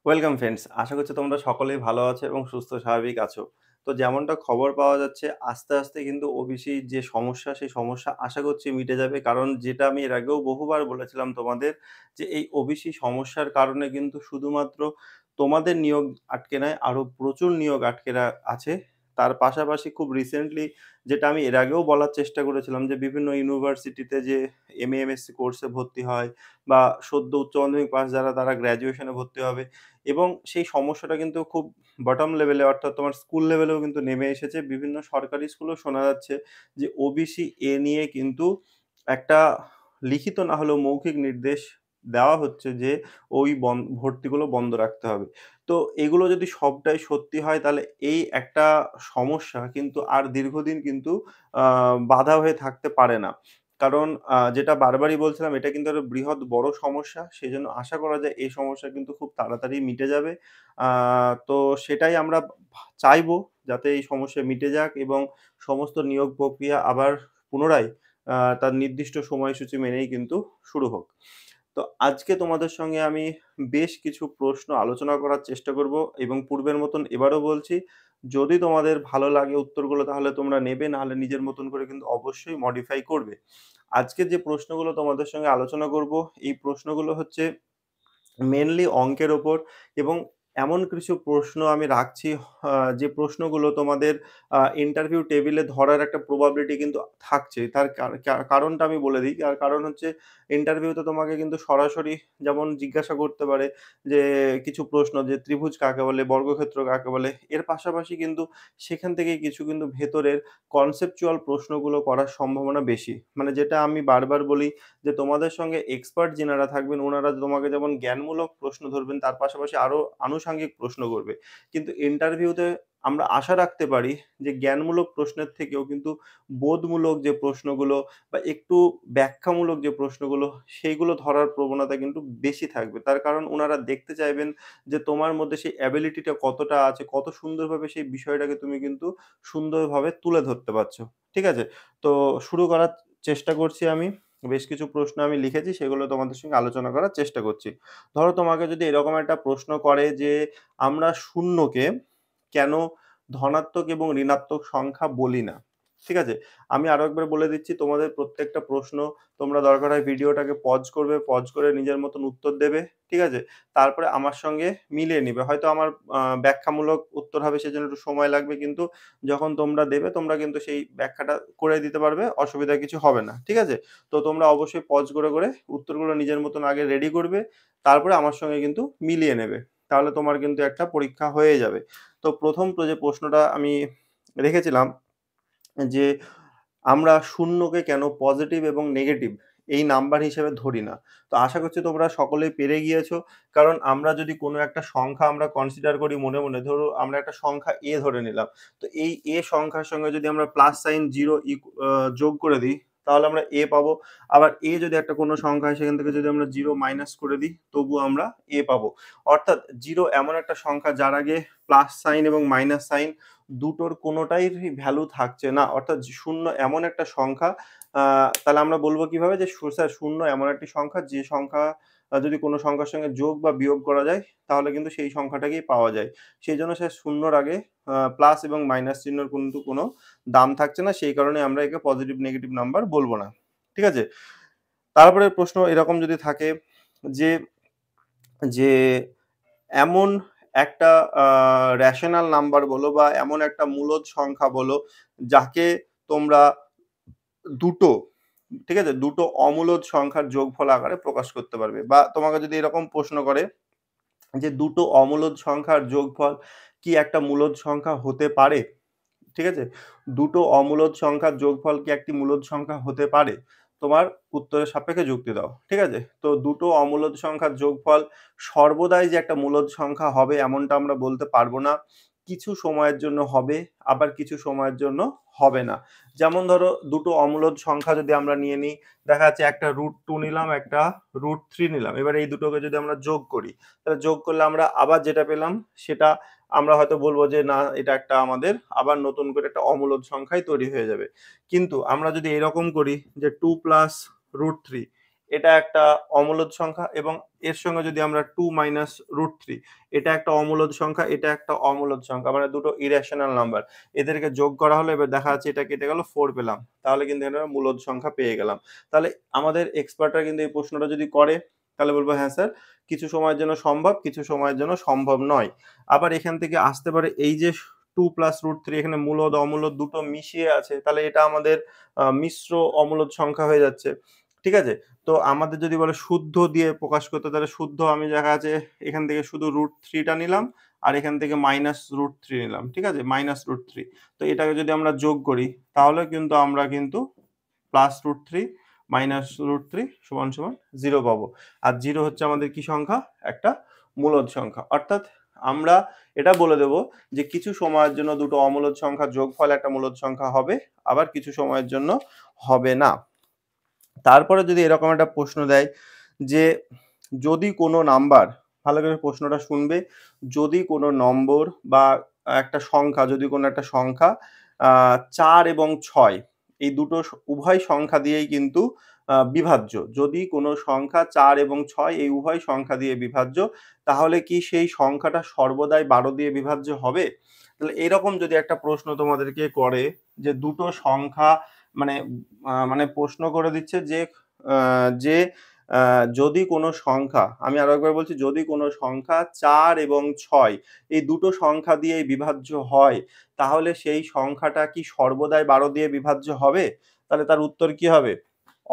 Welcome friends. আশা করছি তোমরা সকলেই ভালো আছো এবং সুস্থ স্বাভাবিক আছো। তো যেমনটা খবর পাওয়া যাচ্ছে আস্তে, আস্তে কিন্তু ওবিসির যে সমস্যা সেই সমস্যা আশা করছি মিটে যাবে। কারণ যেটা আমি এর আগেও বহুবার বলেছিলাম তোমাদের যে এই ওবিসি সমস্যার কারণে কিন্তু শুধুমাত্র তোমাদের নিয়োগ আটকে নাই, আরো প্রচুর নিয়োগ আটকে আছে। তার পাশাপাশি খুব রিসেন্টলি যেটা আমি এর আগেও বলার চেষ্টা করেছিলাম যে বিভিন্ন ইউনিভার্সিটিতে যে এমএ, এমএসসি কোর্সে ভর্তি হয় বা সদ্য উচ্চ মাধ্যমিক পাস যারা তারা গ্র্যাজুয়েশনে ভর্তি হবে। এবং সেই সমস্যাটা কিন্তু খুব বটম লেভেলে অর্থাৎ তোমার স্কুল লেভেলেও কিন্তু নেমে এসেছে। বিভিন্ন সরকারি স্কুলেও শোনা যাচ্ছে যে ওবিসি নিয়ে কিন্তু একটা লিখিত না হলেও মৌখিক নির্দেশ দেওয়া হচ্ছে যে ওই ভর্তিগুলো বন্ধ রাখতে হবে। তো এগুলো যদি সবটাই সত্যি হয় তাহলে এই একটা সমস্যা কিন্তু আর দীর্ঘদিন কিন্তু আ বাধা হয়ে থাকতে পারে না। কারণ যেটা বারবারই বলছিলাম এটা কিন্তু একটা বৃহৎ বড় সমস্যা। সেজন্য আশা করা যায় এই সমস্যা কিন্তু খুব তাড়াতাড়ি মিটে যাবে। আ তো সেটাই আমরা চাইবো যাতে এই সমস্যা মিটে যাক এবং সমস্ত নিয়োগ প্রক্রিয়া আবার পুনরায় তার নির্দিষ্ট সময়সূচি মেনেই কিন্তু শুরু হোক। তো আজকে তোমাদের সঙ্গে আমি বেশ কিছু প্রশ্ন আলোচনা করার চেষ্টা করব এবং পূর্বের মতন এবারও বলছি, যদি তোমাদের ভালো লাগে উত্তরগুলো তাহলে তোমরা নেবে, নাহলে নিজের মতন করে কিন্তু অবশ্যই মডিফাই করবে। আজকে যে প্রশ্নগুলো তোমাদের সঙ্গে আলোচনা করব, এই প্রশ্নগুলো হচ্ছে মেইনলি অঙ্কের ওপর এবং এমন কিছু প্রশ্ন আমি রাখছি যে প্রশ্নগুলো তোমাদের ইন্টারভিউ টেবিলে ধরার একটা প্রবাবিলিটি কিন্তু থাকছে। তার কারণটা আমি বলে দিই। তার কারণ হচ্ছে ইন্টারভিউতে তোমাকে কিন্তু সরাসরি যেমন জিজ্ঞাসা করতে পারে যে কিছু প্রশ্ন যে ত্রিভুজ কাকে বলে, বর্গক্ষেত্র কাকে বলে? এর পাশাপাশি কিন্তু সেখান থেকে কিছু কিন্তু ভেতরের কনসেপচুয়াল প্রশ্নগুলো করার সম্ভাবনা বেশি। মানে যেটা আমি বারবার বলি যে তোমাদের সঙ্গে এক্সপার্ট যিনারা থাকবেন উনারা তোমাকে যেমন জ্ঞানমূলক প্রশ্ন ধরবেন তার পাশাপাশি আরো আনুষঙ্গিক প্রশ্ন করবে। কিন্তু ইন্টারভিউতে আমরা আশা রাখতে পারি যে জ্ঞানমূলক প্রশ্নের থেকেও কিন্তু বোধমূলক যে প্রশ্নগুলো বা একটু ব্যাখ্যামূলক যে প্রশ্নগুলো সেইগুলো ধরার প্রবণতা কিন্তু বেশি থাকবে। তার কারণ উনারা দেখতে চাইবেন যে তোমার মধ্যে সেই অ্যাবিলিটিটা কতটা আছে, কত সুন্দরভাবে সেই বিষয়টাকে তুমি কিন্তু সুন্দরভাবে তুলে ধরতে পারছো। ঠিক আছে? তো শুরু করার চেষ্টা করছি আমি। বেশ কিছু প্রশ্ন আমি লিখেছি সেগুলো তোমাদের সঙ্গে আলোচনা করার চেষ্টা করছি। ধরো তোমাকে যদি এরকম একটা প্রশ্ন করে যে আমরা শূন্যকে কেন ধনাত্মক এবং ঋণাত্মক সংখ্যা বলি না? ঠিক আছে? আমি আরো একবার বলে দিচ্ছি তোমাদের প্রত্যেকটা প্রশ্ন তোমরা দরকার হয় ভিডিওটাকে পজ করবে, পজ করে নিজের মতন উত্তর দেবে। ঠিক আছে? তারপরে আমার সঙ্গে মিলিয়ে নিবে। হয়তো আমার ব্যাখ্যামূলক উত্তর হবে সেজন্য একটু সময় লাগবে কিন্তু যখন তোমরা দেবে তোমরা কিন্তু সেই ব্যাখ্যাটা করে দিতে পারবে। অসুবিধা কিছু হবে না। ঠিক আছে? তো তোমরা অবশ্যই পজ করে, করে উত্তরগুলো নিজের মতন আগে রেডি করবে। তারপরে আমার সঙ্গে কিন্তু মিলিয়ে নেবে। তাহলে তোমার কিন্তু একটা পরীক্ষা হয়ে যাবে। তো ১ম যে প্রশ্নটা আমি রেখেছিলাম যে, আমরা শূন্যকে কেন পজিটিভ এবং নেগেটিভ এই নাম্বার হিসেবে ধরি না? তো আশা করছি তোমরা সকলেই পেরে গিয়েছো। কারণ আমরা যদি কোনো একটা সংখ্যা আমরা কনসিডার করি মনে, মনে ধরো আমরা একটা সংখ্যা A ধরে নিলাম। তো এই A সংখ্যার সঙ্গে যদি আমরা প্লাস সাইন 0 যোগ করে দিই, তাহলে আমরা A পাবো। আবার A যদি একটা কোনো সংখ্যা হয় সেখান থেকে যদি আমরা 0 মাইনাস করে দিই, তবুও আমরা A পাবো। অর্থাৎ 0 এমন একটা সংখ্যা যার আগে প্লাস সাইন এবং মাইনাস সাইন দুটোর কোনোটারই ভ্যালু থাকছে না। অর্থাৎ 0 এমন একটা সংখ্যা আ তাহলে আমরা বলব কিভাবে যে স্যার 0 এমন একটি সংখ্যা যে সংখ্যা যদি কোনো সংখ্যার সঙ্গে যোগ বা বিয়োগ করা যায় তাহলে কিন্তু সেই সংখ্যাটাকেই পাওয়া যায়। সেজন্য স্যার 0 র আগে প্লাস এবং মাইনাস চিহ্নর কিন্তু কোনো দাম থাকছে না। সেই কারণে আমরা একে পজিটিভ নেগেটিভ নাম্বার বলব না। ঠিক আছে? তারপরের প্রশ্ন এরকম যদি থাকে যে, যে এমন একটা আ রেশনাল নাম্বার বলো বা এমন একটা মূলদ সংখ্যা বলো, যাকে তোমরা দুটো, ঠিক আছে? দুটো অমূলদ সংখ্যার যোগফল আকারে প্রকাশ করতে পারবে। বা তোমাকে যদি এরকম প্রশ্ন করে যে, দুটো অমূলদ সংখ্যার যোগফল কি একটা মূলদ সংখ্যা হতে পারে? ঠিক আছে? দুটো অমূলদ সংখ্যার যোগফল কি একটি মূলদ সংখ্যা হতে পারে? তোমার উত্তরের সাপেক্ষে যুক্তি দাও। ঠিক আছে? তো দুটো অমূলদ সংখ্যার যোগফল সর্বদাই যে একটা মূলদ সংখ্যা হবে এমনটা আমরা বলতে পারব না। কিছু সময়ের জন্য হবে, আবার কিছু সময়ের জন্য হবে না। যেমন ধরো দুটো অমূলদ সংখ্যা যদি আমরা নিয়ে নিই, দেখা যাচ্ছে একটা √2 নিলাম, একটা √3 নিলাম। এবার এই দুটোকে যদি আমরা যোগ করি, তাহলে যোগ করলে আমরা আবার যেটা পেলাম সেটা আমরা হয়তো বলব যে না এটা একটা আমাদের আবার নতুন করে একটা অমূলদ সংখ্যাই তৈরি হয়ে যাবে। কিন্তু আমরা যদি এরকম করি যে 2 প্লাস √3 এটা একটা অমূলদ সংখ্যা এবং এর সঙ্গে যদি আমরা 2 মাইনাস রুট থ্রি, এটা একটা অমূলদ সংখ্যা, এটা একটা অমূলদ সংখ্যা, মানে দুটো ইরেশনাল নাম্বার, এদেরকে যোগ করা হলো, এবার দেখা যাচ্ছে এটা কেটে গেল, 4 পেলাম, তাহলে কিন্তু এটা মূলদ সংখ্যা পেয়ে গেলাম। তাহলে আমাদের এক্সপার্টরা কিন্তু এই প্রশ্নটা যদি করে তাহলে বলবো হ্যাঁ স্যার, কিছু সময়ের জন্য সম্ভব, কিছু সময়ের জন্য সম্ভব নয়। আবার এখান থেকে আসতে পারে এই যে 2 প্লাস রুট থ্রি, এখানে মূলদ অমূলদ দুটো মিশিয়ে আছে, তাহলে এটা আমাদের মিশ্র অমূলদ সংখ্যা হয়ে যাচ্ছে। ঠিক আছে, তো আমাদের যদি বলে শুদ্ধ দিয়ে প্রকাশ করতে, তাহলে শুদ্ধ আমি দেখা আছে এখান থেকে শুধু রুট থ্রিটা নিলাম আর এখান থেকে মাইনাস রুট থ্রি নিলাম। ঠিক আছে, মাইনাস রুট থ্রি, তো এটাকে যদি আমরা যোগ করি তাহলে কিন্তু আমরা কিন্তু plus root three minus root three সমান সমান 0 পাবো। আর 0 হচ্ছে আমাদের কি সংখ্যা? একটা মূলদ সংখ্যা। অর্থাৎ আমরা এটা বলে দেব যে কিছু সময়ের জন্য দুটো অমূলদ সংখ্যা যোগফল একটা মূলদ সংখ্যা হবে, আবার কিছু সময়ের জন্য হবে না। তারপরে যদি এরকম একটা প্রশ্ন দেয় যে যদি কোনো নাম্বার, ভালো করে প্রশ্নটা শুনবে, যদি কোনো নম্বর বা একটা সংখ্যা, যদি কোনো একটা সংখ্যা 4 এবং 6 এই দুটো উভয় সংখ্যা দিয়েই কিন্তু বিভাজ্য, যদি কোনো সংখ্যা 4 এবং 6 এই উভয় সংখ্যা দিয়ে বিভাজ্য, তাহলে কি সেই সংখ্যাটা সর্বদাই 12 দিয়ে বিভাজ্য হবে? তাহলে এরকম যদি একটা প্রশ্ন তোমাদেরকে করে যে দুটো সংখ্যা, মানে মানে প্রশ্ন করে দিচ্ছে যে যে যদি কোনো সংখ্যা, আমি আরো একবার বলছি, যদি কোনো সংখ্যা 4 এবং 6 এই দুটো সংখ্যা দিয়ে বিভাজ্য হয়, তাহলে সেই সংখ্যাটা কি সর্বদাই 12 দিয়ে বিভাজ্য হবে? তাহলে তার উত্তর কি হবে?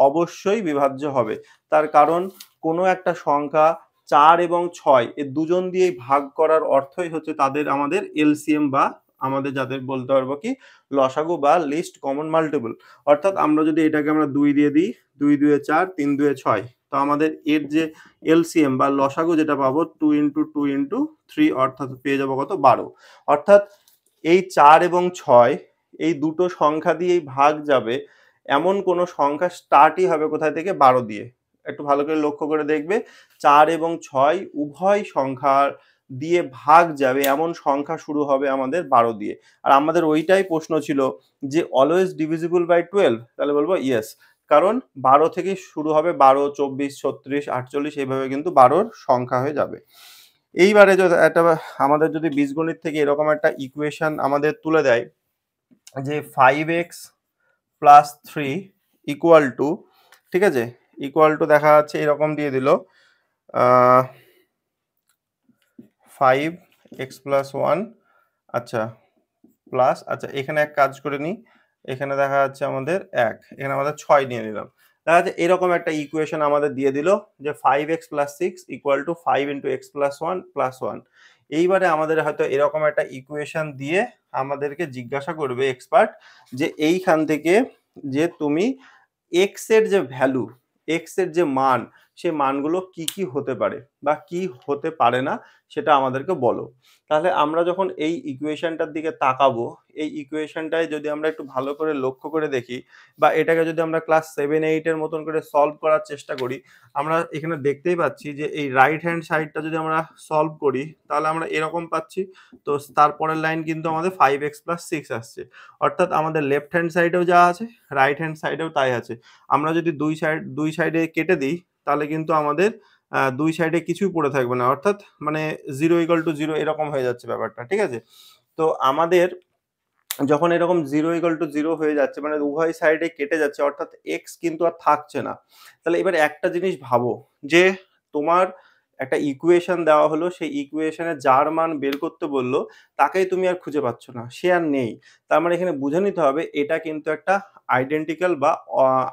অবশ্যই বিভাজ্য হবে। তার কারণ কোনো একটা সংখ্যা 4 এবং 6 এর দুজন দিয়েই ভাগ করার অর্থই হচ্ছে তাদের আমাদের এলসিএম, বা আমাদের যাদের বলতে পারবো কি লসাগু বা লিস্ট কমন মাল্টিপল। অর্থাৎ আমরা যদি এটাকে আমরা 2 দিয়ে দিই, 2 2 4, 3 2 6, তো আমাদের এর যে এলসিএম বা লসাগু যেটা পাবো 2 ইন্টু 2 ইন্টু 3, অর্থাৎ পেয়ে যাবো কত? 12। অর্থাৎ এই 4 এবং 6 এই দুটো সংখ্যা দিয়েই ভাগ যাবে এমন কোনো সংখ্যা স্টার্টই হবে কোথায় থেকে? 12 দিয়ে। একটু ভালো করে লক্ষ্য করে দেখবে, 4 এবং 6 উভয় সংখ্যার দিয়ে ভাগ যাবে এমন সংখ্যা শুরু হবে আমাদের 12 দিয়ে। আর আমাদের ওইটাই প্রশ্ন ছিল যে অলওয়েজ ডিভিজিবল বাই 12, তাহলে বলবো ইয়েস, কারণ 12 থেকে শুরু হবে, 12, 24, 36, 48 এইভাবে কিন্তু 12র সংখ্যা হয়ে যাবে। এইবারে যদি একটা আমাদের যদি বীজগণিত থেকে এরকম একটা ইকুয়েশন আমাদের তুলে দেয় যে 5x প্লাস 3 ইকুয়াল টু, ঠিক আছে, ইকুয়াল টু দেখা যাচ্ছে এরকম দিয়ে দিল 5x প্লাস 1, আচ্ছা প্লাস, আচ্ছা এখানে এক কাজ করে নিই, এখানে দেখা যাচ্ছে আমাদের 1, এখানে আমাদের 6 নিয়ে নিলাম। দেখা যাচ্ছে এরকম একটা ইকুয়েশন আমাদের দিয়ে দিল যে 5x plus 6 equal to 5 into x plus 1 plus 1। এইবারে আমাদের হয়তো এরকম একটা ইকুয়েশন দিয়ে আমাদেরকে জিজ্ঞাসা করবে এক্সপার্ট যে এইখান থেকে যে তুমি এক্স এর যে ভ্যালু, এক্স এর যে মান, সে মানগুলো কি কি হতে পারে বা কি হতে পারে না সেটা আমাদেরকে বলো। তাহলে আমরা যখন এই ইকুয়েশনটার দিকে তাকাবো, এই ইকুয়েশনটায় যদি আমরা একটু ভালো করে লক্ষ্য করে দেখি বা এটাকে যদি আমরা ক্লাস 7-8 এর মতন করে সলভ করার চেষ্টা করি, আমরা এখানে দেখতেই পাচ্ছি যে এই রাইট হ্যান্ড সাইডটা যদি আমরা সলভ করি তাহলে আমরা এরকম পাচ্ছি। তো তারপরের লাইন কিন্তু আমাদের 5x প্লাস 6 আসছে, অর্থাৎ আমাদের লেফট হ্যান্ড সাইডেও যা আছে রাইট হ্যান্ড সাইডেও তাই আছে। আমরা যদি দুই সাইডে কেটে দিই তাহলে কিন্তু আমাদের দুই সাইডে কিছুই পড়ে থাকবে না, অর্থাৎ মানে 0 ইকুয়াল টু 0 এরকম হয়ে যাচ্ছে ব্যাপারটা। ঠিক আছে, তো আমাদের যখন এরকম 0 ইকুয়াল টু 0 হয়ে যাচ্ছে, মানে উভয় সাইডে কেটে যাচ্ছে, অর্থাৎ এক্স কিন্তু আর থাকছে না। তাহলে এবার একটা জিনিস ভাবো যে তোমার একটা ইকুয়েশন দেওয়া হলো, সেই ইকুয়েশনে যার মান বের করতে বললো তাকেই তুমি আর খুঁজে পাচ্ছ না, সে আর নেই। তার মানে এখানে বুঝে নিতে হবে এটা কিন্তু একটা আইডেন্টিক্যাল বা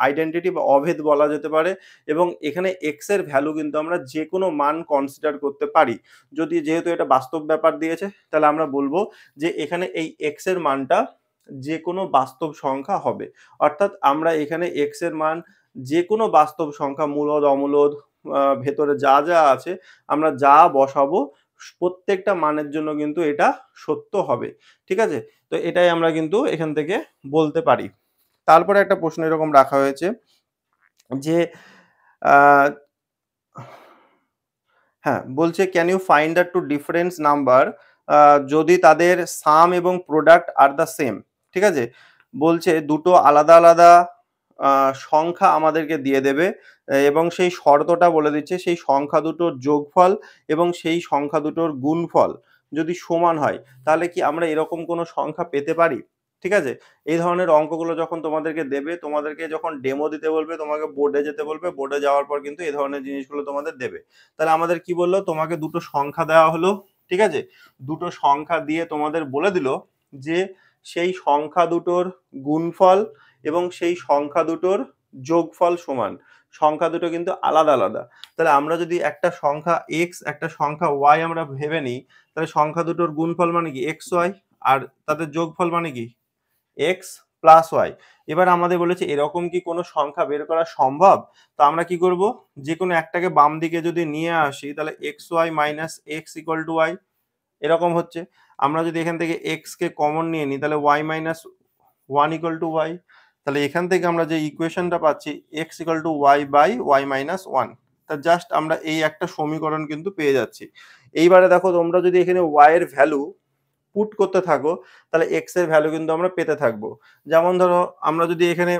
আইডেন্টিটি বা অভেদ বলা যেতে পারে, এবং এখানে এক্স এর ভ্যালু কিন্তু আমরা যে কোনো মান কনসিডার করতে পারি। যদি যেহেতু এটা বাস্তব ব্যাপার দিয়েছে তাহলে আমরা বলবো যে এখানে এই এক্স এর মানটা যে কোনো বাস্তব সংখ্যা হবে, অর্থাৎ আমরা এখানে এক্স এর মান যে কোনো বাস্তব সংখ্যা, মূলদ অমূলদ ভেতরে যা যা আছে আমরা যা বসাবো প্রত্যেকটা মানের জন্য কিন্তু এটা সত্য হবে। ঠিক আছে, তো এটাই আমরা কিন্তু এখান থেকে বলতে পারি। তারপরে একটা প্রশ্ন এরকম রাখা হয়েছে যে আহ হ্যাঁ, বলছে can you find the two difference number যদি তাদের সাম এবং প্রোডাক্ট আর দ্য সেম। ঠিক আছে, বলছে দুটো আলাদা আলাদা সংখ্যা আমাদেরকে দিয়ে দেবে এবং সেই শর্তটা বলে দিচ্ছে সেই সংখ্যা দুটোর যোগফল এবং সেই সংখ্যা দুটোর গুণফল যদি সমান হয় তাহলে কি আমরা এরকম কোনো সংখ্যা পেতে পারি? ঠিক আছে? এই ধরনের অঙ্কগুলো যখন তোমাদেরকে দেবে, তোমাদেরকে যখন ডেমো দিতে বলবে, তোমাকে বোর্ডে যেতে বলবে, বোর্ডে যাওয়ার পর কিন্তু এই ধরনের জিনিসগুলো তোমাদের দেবে। তাহলে আমাদের কি বললো? তোমাকে দুটো সংখ্যা দেওয়া হলো, ঠিক আছে? দুটো সংখ্যা দিয়ে তোমাদের বলে দিল যে সেই সংখ্যা দুটোর গুণফল এবং সেই সংখ্যা দুটোর যোগফল সমান। সংখ্যা দুটো কিন্তু আলাদা আলাদা। তাহলে আমরা যদি একটা সংখ্যা x একটা সংখ্যা y আমরা ভেবে নিই, তাহলে সংখ্যা দুটোর গুণফল মানে কি xy, আর তাদের যোগফল মানে কি x প্লাস y। এবার আমাদের বলেছে এরকম কি কোনো সংখ্যা বের করা সম্ভব? তো আমরা কি করব? যে কোনো একটাকে বাম দিকে যদি নিয়ে আসি তাহলে xy minus x equal to y এরকম হচ্ছে। আমরা যদি এখান থেকে x কে কমন নিয়ে নিই তাহলে y minus 1 equal to y। তাহলে এখান থেকে আমরা যে ইকুয়েশনটা পাচ্ছি x equal to y by y minus 1। তা জাস্ট আমরা এই একটা সমীকরণ কিন্তু পেয়ে যাচ্ছি। এইবারে দেখো তোমরা যদি এখানে y এর ভ্যালু পুট করতে থাকো তাহলে x এর ভ্যালু কিন্তু আমরা পেতে থাকবো। যেমন ধরো আমরা যদি এখানে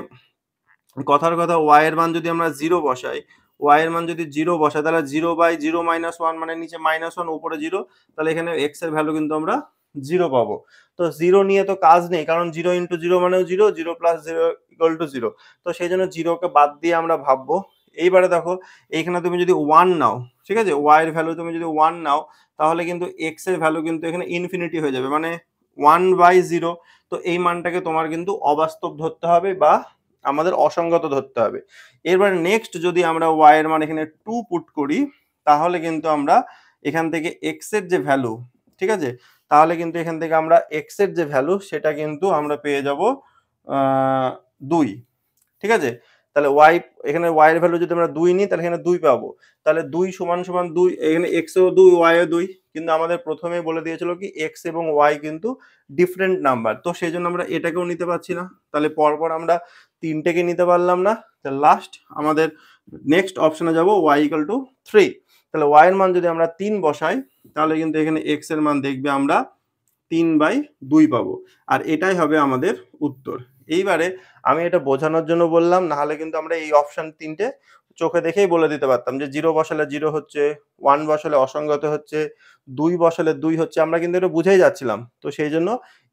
কথার কথা y এর মান যদি আমরা 0 বসাই, y এর মান যদি 0 বসাই তাহলে 0 বাই 0 মাইনাস 1 মানে নিচে মাইনাস 1 উপরে 0, তাহলে এখানে x এর ভ্যালু কিন্তু আমরা 0 পাবো। তো 0 নিয়ে তো কাজ নেই, কারণ 0 ইন্টু 0 মানেও 0, 0 প্লাস 0 ইকুয়াল টু 0। তো সেই জন্য 0 কে বাদ দিয়ে আমরা ভাববো। এইবারে দেখো এইখানে তুমি যদি 1 নাও, ঠিক আছে, y এর ভ্যালু তুমি যদি 1 নাও তাহলে কিন্তু x এর ভ্যালু কিন্তু এখানে ইনফিনিটি হয়ে যাবে, মানে 1 বাই 0। তো এই মানটাকে তোমার কিন্তু অবাস্তব ধরতে হবে বা আমাদের অসঙ্গত ধরতে হবে। এবার নেক্সট যদি আমরা y এর মান এখানে 2 পুট করি তাহলে কিন্তু আমরা এখান থেকে x এর যে ভ্যালু, ঠিক আছে, তাহলে কিন্তু এখান থেকে আমরা x এর যে ভ্যালু সেটা কিন্তু আমরা পেয়ে যাব 2, ঠিক আছে। তাহলে y এখানে y এর ভ্যালু যদি আমরা 2 নিই তাহলে এখানে 2 পাবো। তাহলে 2 সমান সমান 2, এখানে x এও 2 y এও 2, কিন্তু আমাদের প্রথমেই বলে দিয়েছিল কি x এবং y কিন্তু ডিফারেন্ট নাম্বার, তো সেই জন্য আমরা এটাকেও নিতে পারছি না। তাহলে পরপর আমরা তিনটেকে নিতে পারলাম না। তাহলে লাস্ট আমাদের নেক্সট অপশনে যাব y ইকুয়াল টু 3। তাহলে y এর মান যদি আমরা 3 বসাই তাহলে কিন্তু এখানে x এর মান দেখবে আমরা 3/2 পাবো, আর এটাই হবে আমাদের উত্তর। এইবারে আমি এটা বোঝানোর জন্য বললাম, না হলে কিন্তু আমরা এই অপশন তিনটে চোখে দেখেই বলে দিতে পারতাম যে 0 বসালে 0 হচ্ছে, 1 বসালে অসঙ্গত হচ্ছে, 2 বসালে 2 হচ্ছে, আমরা কিন্তু এটা বুঝেই যাচ্ছিলাম। তো সেই জন্য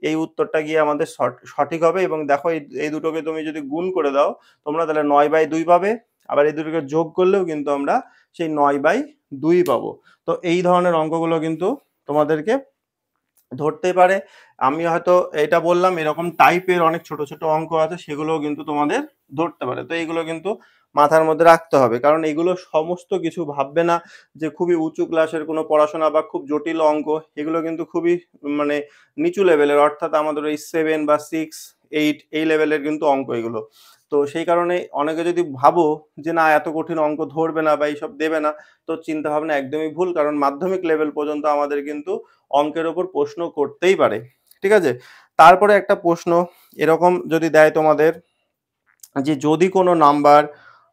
এই উত্তরটা গিয়ে আমাদের সঠিক হবে। এবং দেখো এই দুটোকে তুমি যদি গুণ করে দাও তোমরা তাহলে 9/2 পাবে, আবার এই দুটোকে যোগ করলেও কিন্তু আমরা সেই 9/2 পাবো। তো এই ধরনের অঙ্কগুলো কিন্তু তোমাদেরকে ধরতে পারে। আমি হয়তো এটা বললাম, এরকম টাইপের অনেক ছোট ছোট অঙ্ক আছে সেগুলোও কিন্তু তোমাদের ধরতে পারে। তো এইগুলো কিন্তু মাথার মধ্যে রাখতে হবে, কারণ এগুলো সমস্ত কিছু ভাববে না যে খুবই উঁচু ক্লাসের কোনো পড়াশোনা বা খুব জটিল অঙ্ক। এগুলো কিন্তু খুবই মানে নিচু লেভেলের, অর্থাৎ আমাদের ওই 7 বা 6, 8 এই লেভেলের কিন্তু অঙ্ক এগুলো। তো সেই কারণে অনেকে যদি ভাবো যে না এত কঠিন অঙ্ক ধরবে না বা এইসব দেবে না, তো চিন্তা ভাবনা একদমই ভুল, কারণ মাধ্যমিক লেভেল পর্যন্ত আমাদের কিন্তু অঙ্কের ওপর প্রশ্ন করতেই পারে, ঠিক আছে। তারপরে একটা প্রশ্ন এরকম যদি দেয় তোমাদের যে যদি কোনো নাম্বার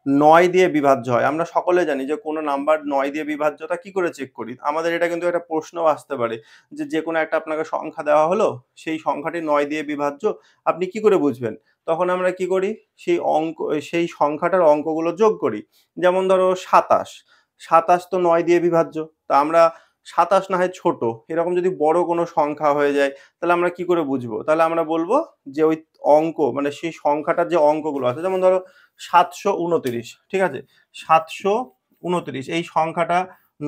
9 দিয়ে বিভাজ্য হয়, আমরা সকলে জানি যে কোনো নাম্বার 9 দিয়ে বিভাজ্যতা কি করে চেক করি। আমাদের এটা কিন্তু একটা প্রশ্ন আসতে পারে যে যে কোনো একটা আপনাকে সংখ্যা দেওয়া হলো, সেই সংখ্যাটি 9 দিয়ে বিভাজ্য, আপনি কি করে বুঝবেন? তখন আমরা কি করি, সেই সংখ্যাটার অঙ্কগুলো যোগ করি। যেমন ধরো 27, 27 তো 9 দিয়ে বিভাজ্য। তা আমরা 27 না হয় ছোট, এরকম যদি বড় কোনো সংখ্যা হয়ে যায় তাহলে আমরা কি করে বুঝবো? তাহলে আমরা বলবো যে ওই অঙ্ক মানে সেই সংখ্যাটার যে অঙ্কগুলো আছে, যেমন ধরো 729, ঠিক আছে, 729 এই সংখ্যাটা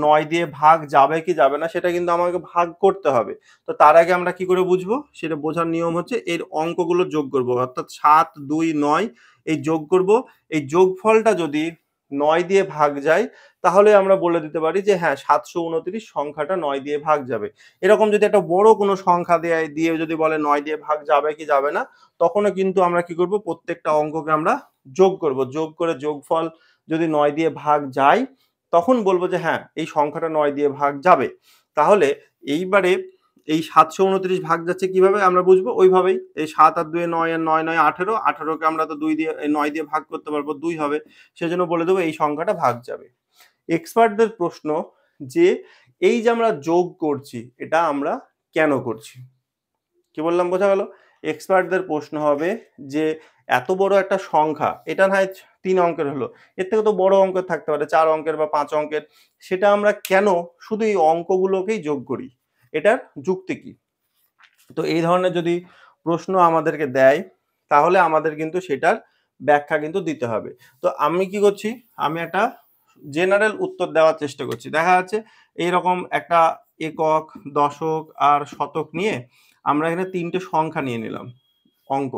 9 দিয়ে ভাগ যাবে কি যাবে না সেটা কিন্তু আমাকে ভাগ করতে হবে। তো তার আগে আমরা কি করে বুঝবো সেটা বোঝার নিয়ম হচ্ছে এর অঙ্কগুলো যোগ করব, অর্থাৎ 7, 2, 9 এই যোগ করব। এই যোগফলটা যদি 9 দিয়ে ভাগ যায় তাহলে আমরা বলে দিতে পারি যে হ্যাঁ 729 সংখ্যাটা 9 দিয়ে ভাগ যাবে। এরকম যদি একটা বড় কোনো সংখ্যা দিয়ে যদি বলে 9 দিয়ে ভাগ যাবে কি যাবে না, তখনও কিন্তু আমরা কি করব, প্রত্যেকটা অঙ্ককে আমরা যোগ করব। যোগ করে যোগফল যদি 9 দিয়ে ভাগ যায় তখন বলবো যে হ্যাঁ এই সংখ্যাটা 9 দিয়ে ভাগ যাবে। তাহলে এইবারে এই 729 ভাগ যাচ্ছে কিভাবে আমরা বুঝবো, ওইভাবেই এই 7 আর 2 9 আর 9 9 18, 18 কে আমরা তো 2 দিয়ে 9 দিয়ে ভাগ করতে পারবো, 2 হবে। সেজন্য বলে দেবো এই সংখ্যাটা ভাগ যাবে। এক্সপার্টদের প্রশ্ন যে এই যে আমরা যোগ করছি এটা আমরা কেন করছি? কি বললাম বোঝা গেল? এক্সপার্টদের প্রশ্ন হবে যে এত বড় একটা সংখ্যা, এটা না হয় 3 অঙ্কের হলো, এর থেকে তো বড় অঙ্কের থাকতে পারে, 4 অঙ্কের বা 5 অঙ্কের। সেটা আমরা কেন শুধু এই অঙ্কগুলোকেই যোগ করি? এটার যুক্তি কি? তো এই ধরনের যদি প্রশ্ন আমাদেরকে দেয়, তাহলে আমাদের কিন্তু সেটার ব্যাখ্যা কিন্তু দিতে হবে। তো আমি কি করছি, আমি একটা জেনারেল উত্তর দেওয়ার চেষ্টা করছি। দেখা যাচ্ছে এইরকম একটা একক, দশক আর শতক নিয়ে আমরা এখানে 3টে সংখ্যা নিয়ে নিলাম, অঙ্ক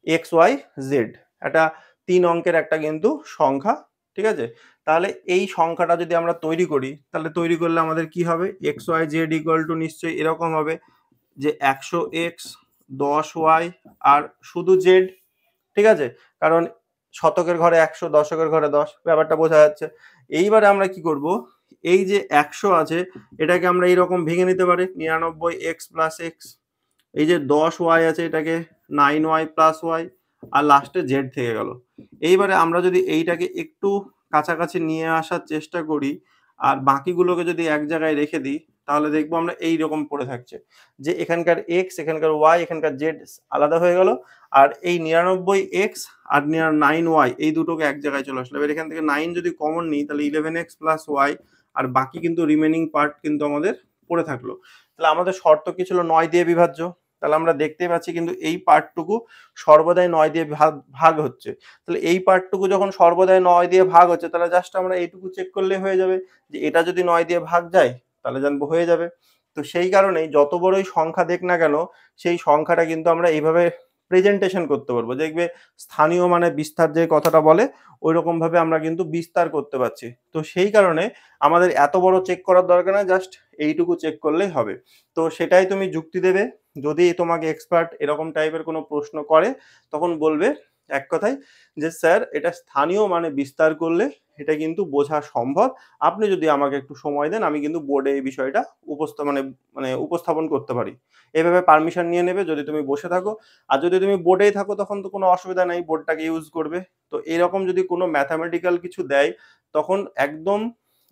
এক্স ওয়াই জেড, একটা 3 অঙ্কের একটা কিন্তু সংখ্যা, ঠিক আছে? তাহলে এই সংখ্যাটা যদি আমরা তৈরি করি, তাহলে তৈরি করলে আমাদের কি হবে, X Y Z equal to নিশ্চয়ই এরকম হবে যে 100x 10y আর শুধু জেড, ঠিক আছে? কারণ শতকের ঘরে 100, দশকের ঘরে 10, ব্যাপারটা বোঝা যাচ্ছে। এইবারে আমরা কি করব, এই যে 100 আছে এটাকে আমরা এইরকম ভেঙে নিতে পারি 99x প্লাস এক্স, এই যে 10y আছে এটাকে 9y প্লাস ওয়াই, আর লাস্টে জেড থেকে গেল। এইবারে আমরা যদি এইটাকে একটু কাছাকাছি নিয়ে আসার চেষ্টা করি আর বাকিগুলোকে যদি এক জায়গায় রেখে দিই, তাহলে দেখবো আমরা এই রকম পড়ে থাকছে যে এখানকার এক্স, এখানকার ওয়াই, এখানকার জেড আলাদা হয়ে গেল, আর এই 99x আর 9y এই দুটোকে এক জায়গায় চলে আসলো। এবার এখান থেকে 9 যদি কমন নিই তাহলে 11x প্লাস ওয়াই, আর বাকি কিন্তু রিমেনিং পার্ট কিন্তু আমাদের পড়ে থাকলো। তাহলে আমাদের শর্ত কি ছিল, 9 দিয়ে বিভাজ্য। তাহলে আমরা দেখতেই পাচ্ছি কিন্তু এই পার্টটুকু সর্বদাই 9 দিয়ে ভাগ হচ্ছে। তাহলে এই পার্টটুকু যখন সর্বদাই 9 দিয়ে ভাগ হচ্ছে, তাহলে জাস্ট আমরা এইটুকু চেক করলেই হয়ে যাবে যে এটা যদি 9 দিয়ে ভাগ যায় তাহলে জানবো হয়ে যাবে। তো সেই কারণেই যত বড়ই সংখ্যা দেখ না কেন, সেই সংখ্যাটা কিন্তু আমরা এইভাবে প্রেজেন্টেশন করতে পারবো। দেখবে স্থানীয় মানে বিস্তার যে কথাটা বলে, ওই রকম ভাবে আমরা কিন্তু বিস্তার করতে পারছি। তো সেই কারণে আমাদের এত বড় চেক করার দরকার নেই, জাস্ট এইটুকু চেক করলেই হবে। তো সেটাই তুমি যুক্তি দেবে। যদি তোমাকে এক্সপার্ট এরকম টাইপের কোনো প্রশ্ন করে, তখন বলবে এক কথায় যে স্যার এটা স্থানীয় মানে বিস্তার করলে এটা কিন্তু বোঝা সম্ভব, আপনি যদি আমাকে একটু সময় দেন আমি কিন্তু বোর্ডে এই বিষয়টা উপস্থাপন করতে পারি। এইভাবে পারমিশন নিয়ে নেবে যদি তুমি বসে থাকো। আর যদি তুমি বোর্ডেই থাকো তখন তো কোনো অসুবিধা নেই, বোর্ডটাকে ইউজ করবে। তো এরকম যদি কোনো ম্যাথামেটিক্যাল কিছু দেয়, তখন একদম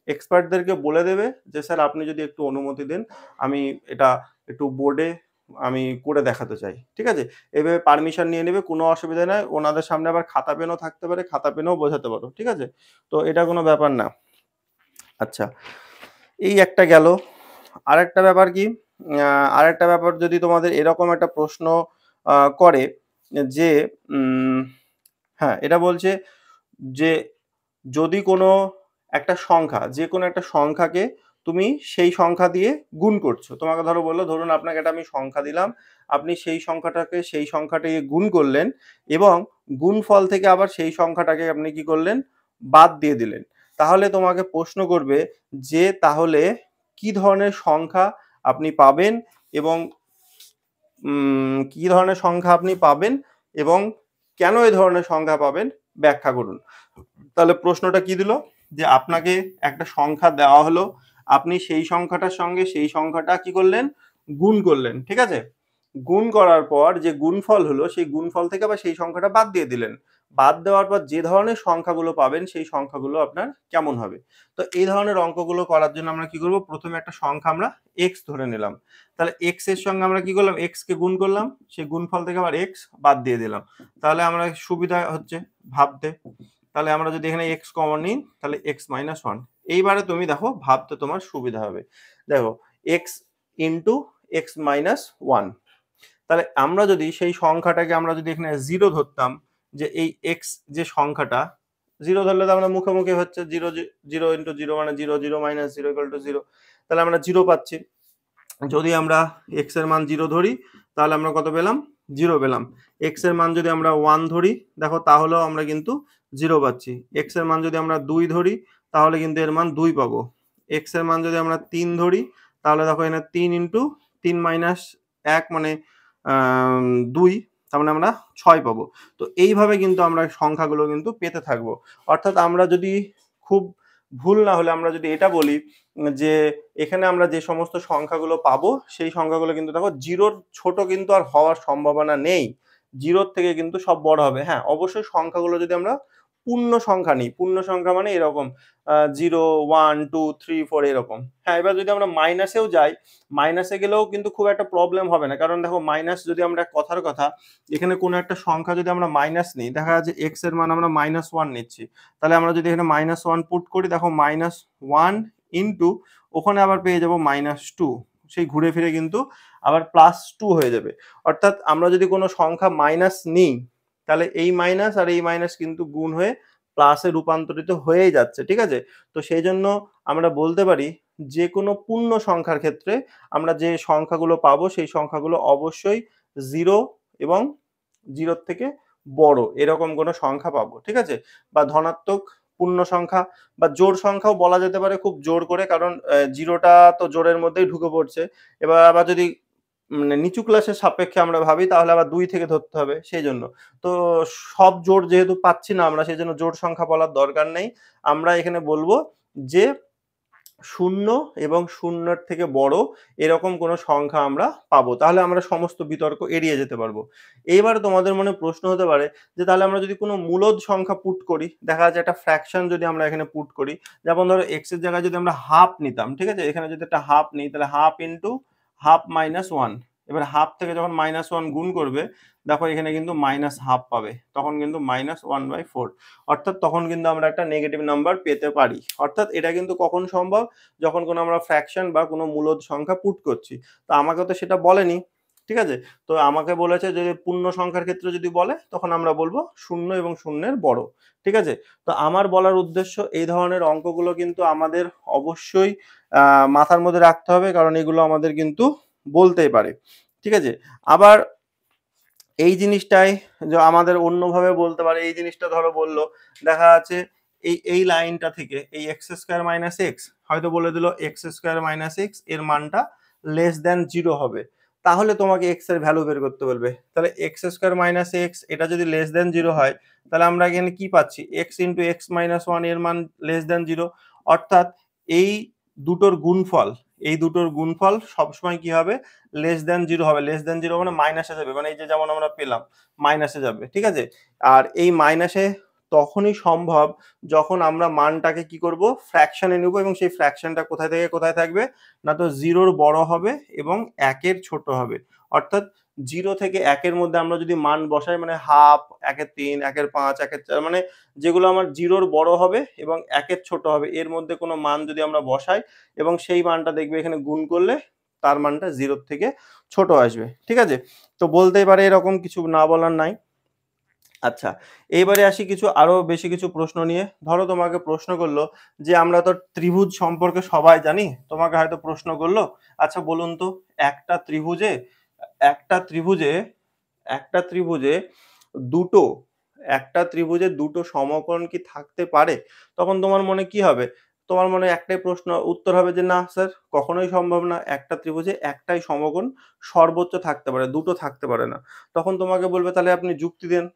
এক্সপার্টদেরকে বলে দেবে যে স্যার আপনি যদি একটু অনুমতি দেন, আমি এটা একটু বোর্ডে আমি করে দেখাতে চাই, ঠিক আছে? এভাবে পারমিশন নিয়ে নেবে, কোনো অসুবিধা নাই। ওনাদের সামনে আবার খাতা পেনও থাকতে পারে, খাতা পেনও বোঝাতে পারো, ঠিক আছে? তো এটা কোনো ব্যাপার না। আচ্ছা, এই একটা গেল। আরেকটা ব্যাপার কি, আরেকটা ব্যাপার যদি তোমাদের এরকম একটা প্রশ্ন করে যে হ্যাঁ, এটা বলছে যে যদি কোনো একটা সংখ্যা, যে কোনো একটা সংখ্যাকে তুমি সেই সংখ্যা দিয়ে গুণ করছো। তোমাকে ধরো বললো, ধরুন আপনাকে একটা আমি সংখ্যা দিলাম, আপনি সেই সংখ্যাটাকে সেই সংখ্যাটাকে গুণ করলেন এবং গুণফল থেকে আবার সেই সংখ্যাটাকে আপনি কি করলেন, বাদ দিয়ে দিলেন। তাহলে তোমাকে প্রশ্ন করবে যে তাহলে কি ধরনের সংখ্যা আপনি পাবেন এবং কি ধরনের সংখ্যা আপনি পাবেন এবং কেন এই ধরনের সংখ্যা পাবেন ব্যাখ্যা করুন। তাহলে প্রশ্নটা কি দিল, যে আপনাকে একটা সংখ্যা দেওয়া হলো, আপনি সেই সংখ্যাটার সঙ্গে সেই সংখ্যাটা কি করলেন, গুণ করলেন, ঠিক আছে? গুণ করার পর যে গুণফল হলো, সেই গুণফল থেকে আবার সেই সংখ্যাটা বাদ দিয়ে দিলেন। বাদ দেওয়ার পর যে ধরনের সংখ্যাগুলো পাবেন সেই সংখ্যাগুলো আপনার কেমন হবে। তো এই ধরনের অঙ্কগুলো করার জন্য আমরা কি করব, প্রথমে একটা সংখ্যা আমরা এক্স ধরে নিলাম। তাহলে এক্স এর সঙ্গে আমরা কি করলাম, এক্স কে গুণ করলাম, সেই গুণফল থেকে আবার এক্স বাদ দিয়ে দিলাম। তাহলে আমরা সুবিধা হচ্ছে ভাবতে। তাহলে আমরা যদি এখানে এক্স কমন নিই তাহলে এক্স মাইনাস ওয়ান। এইবারে তুমি দেখো ভাবতে তোমার সুবিধা হবে। দেখো x into x minus one. তাহলে আমরা যদি সেই সংখ্যাটাকে আমরা যদি এখানে জিরো ধরতাম, যে এই এক্স যে সংখ্যাটা জিরো ধরলে তো আমরা মুখোমুখি হচ্ছে জিরো, জিরো ইন্টু জিরো মানে zero, zero minus zero equal to zero. তাহলে আমরা জিরো পাচ্ছি। যদি আমরা এক্স এর মান জিরো ধরি তাহলে আমরা কত পেলাম, জিরো পেলাম। এক্স এর মান যদি আমরা ওয়ান ধরি, দেখো তাহলেও আমরা কিন্তু জিরো পাচ্ছি। এক্স এর মান যদি আমরা দুই ধরি তাহলে কিন্তু এর মান দুই পাবো। এক্স এর মান যদি আমরা তিন ধরি তাহলে দেখো এখানে তিন ইন্টু তিন মাইনাস এক মানে দুই, তার মানে আমরা ছয় পাবো। তো এইভাবে কিন্তু আমরা সংখ্যাগুলো কিন্তু পেতে থাকবো। অর্থাৎ আমরা যদি খুব ভুল না হলে আমরা যদি এটা বলি যে এখানে আমরা যে সমস্ত সংখ্যাগুলো পাবো সেই সংখ্যাগুলো কিন্তু দেখো জিরোর ছোট কিন্তু আর হওয়ার সম্ভাবনা নেই, জিরোর থেকে কিন্তু সব বড় হবে। হ্যাঁ, অবশ্যই সংখ্যাগুলো যদি আমরা পূর্ণ সংখ্যা নিই, পূর্ণ সংখ্যা মানে এরকম 0, 1, 2, 3, 4 এরকম। হ্যাঁ, এবার যদি আমরা মাইনাসেও যাই, মাইনাসে গেলেও কিন্তু খুব একটা প্রবলেম হবে না। কারণ দেখো মাইনাস যদি আমরা কথার কথা এখানে কোনো একটা সংখ্যা যদি আমরা মাইনাস নিই, দেখা যাচ্ছে x এর মান আমরা -1 নিচ্ছি। তাহলে আমরা যদি এখানে -1 পুট করি, দেখো -1 ইনটু ওখানে আবার পেয়ে যাবো -2, সেই ঘুরে ফিরে কিন্তু আবার +2 হয়ে যাবে। অর্থাৎ আমরা যদি কোনো সংখ্যা মাইনাস নিই, তাহলে এই মাইনাস আর এই মাইনাস কিন্তু গুণ হয়ে প্লাসে রূপান্তরিত হয়েই যাচ্ছে, ঠিক আছে? তো সেই জন্য আমরা বলতে পারি যে কোনো পূর্ণ সংখ্যার ক্ষেত্রে আমরা যে সংখ্যাগুলো পাবো সেই সংখ্যাগুলো অবশ্যই 0 এবং 0 থেকে বড় এরকম কোনো সংখ্যা পাবো, ঠিক আছে? বা ধনাত্মক পূর্ণ সংখ্যা বা জোড় সংখ্যাও বলা যেতে পারে খুব জোর করে, কারণ 0 টা তো জোড়ের মধ্যেই ঢুকে পড়ছে। এবার আবার যদি মানে নিচু ক্লাসের সাপেক্ষে আমরা ভাবি, তাহলে আবার 2 থেকে ধরতে হবে সেইজন্য। তো সব জোড় যেহেতু পাচ্ছি না আমরা, সেজন্য জোড় সংখ্যা বলার দরকার নেই। আমরা এখানে বলবো যে 0 এবং 0 এর থেকে বড় এরকম কোনো সংখ্যা আমরা পাবো। তাহলে আমরা সমস্ত বিতর্ক এড়িয়ে যেতে পারবো। এইবার তোমাদের মনে প্রশ্ন হতে পারে যে তাহলে আমরা যদি কোনো মূলদ সংখ্যা পুট করি, দেখা যাচ্ছে একটা ফ্র্যাকশন যদি আমরা এখানে পুট করি, যেমন ধরো x এর জায়গায় যদি আমরা হাফ নিতাম, ঠিক আছে? এখানে যদি একটা হাফ নিই, তাহলে হাফ ইনটু হাফ মাইনাস 1। এবার হাফ থেকে যখন -1 গুণ করবে, দেখো এখানে কিন্তু -1/2 পাবে। তখন কিন্তু -1/4। অর্থাৎ তখন কিন্তু আমরা একটা নেগেটিভ নাম্বার পেতে পারি। অর্থাৎ এটা কিন্তু কখন সম্ভব? যখন কোনো আমরা ফ্র্যাকশন বা কোনো মূলদ সংখ্যা পুট করছি। তো আমাকে তো সেটা বলেনি, ঠিক আছে? তো আমাকে বলেছে যে পূর্ণ সংখ্যার ক্ষেত্রে যদি বলে, তখন আমরা বলবো 0 এবং 0 এর বড়, ঠিক আছে? তো আমার বলার উদ্দেশ্য, এই ধরনের অঙ্কগুলো কিন্তু আমাদের অবশ্যই মাথার মধ্যে রাখতে হবে, কারণ এগুলো আমাদের কিন্তু বলতেই পারে, ঠিক আছে? আবার এই জিনিসটাই যে আমাদের অন্যভাবে বলতে পারে, এই জিনিসটা ধরো বললো, দেখা যাচ্ছে এই লাইনটা থেকে এই এক্স স্কোয়ার মাইনাস এক্স হয়তো বলে দিল এক্স স্কোয়ার মাইনাস এক্স এর মানটা লেস দেন 0 হবে। তাহলে তোমাকে এক্স এর ভ্যালু বের করতে বলবে। তাহলে এক্স স্কোয়ার মাইনাস এক্স এটা যদি লেস দেন 0 হয়, তাহলে আমরা এখানে কি পাচ্ছি? এক্স ইন্টু এক্স মাইনাস 1 এর মান লেস দেন 0। অর্থাৎ এই দুটোর গুণফল, এই দুটোর গুণফল সবসময় কি হবে? লেস দেন 0 হবে। লেস দেন 0 মানে মাইনাসে যাবে, মানে এই যে যেমন আমরা পেলাম মাইনাসে যাবে, ঠিক আছে? আর এই মাইনাসে তখনই সম্ভব যখন আমরা মানটাকে কি করব? ফ্র্যাকশনে নেব, এবং সেই ফ্র্যাকশনটা কোথায় থেকে কোথায় থাকবে? না তো 0 বড় হবে এবং 1 ছোট হবে। অর্থাৎ 0 থেকে 1 মধ্যে আমরা যদি মান বসাই, মানে হাফ, 1/3, 1/5, 1/4, মানে যেগুলো আমার 0 বড় হবে এবং 1 ছোট হবে, এর মধ্যে কোনো মান যদি আমরা বসাই এবং সেই মানটা দেখবে এখানে গুণ করলে তার মানটা 0 থেকে ছোট আসবে, ঠিক আছে? তো বলতেই পারে এরকম কিছু, না বলার নাই। আচ্ছা, এইবারে আসি কিছু আরো বেশি কিছু প্রশ্ন নিয়ে। ধরো তোমাকে প্রশ্ন করলো যে আমরা তো ত্রিভুজ সম্পর্কে সবাই জানি, তোমাকে হয়তো প্রশ্ন করলো, আচ্ছা বলুন তো, একটা ত্রিভুজে একটা ত্রিভুজে একটা ত্রিভুজে দুটো একটা ত্রিভুজে দুটো সমকোণ কি থাকতে পারে? তখন তোমার মনে কি হবে? তোমার মনে একটাই প্রশ্ন উত্তর হবে যে না স্যার, কখনোই সম্ভব না। একটা ত্রিভুজে একটাই সমকোণ সর্বোচ্চ থাকতে পারে, দুটো থাকতে পারে না। তখন তোমাকে বলবে তাহলে আপনি যুক্তি দেন,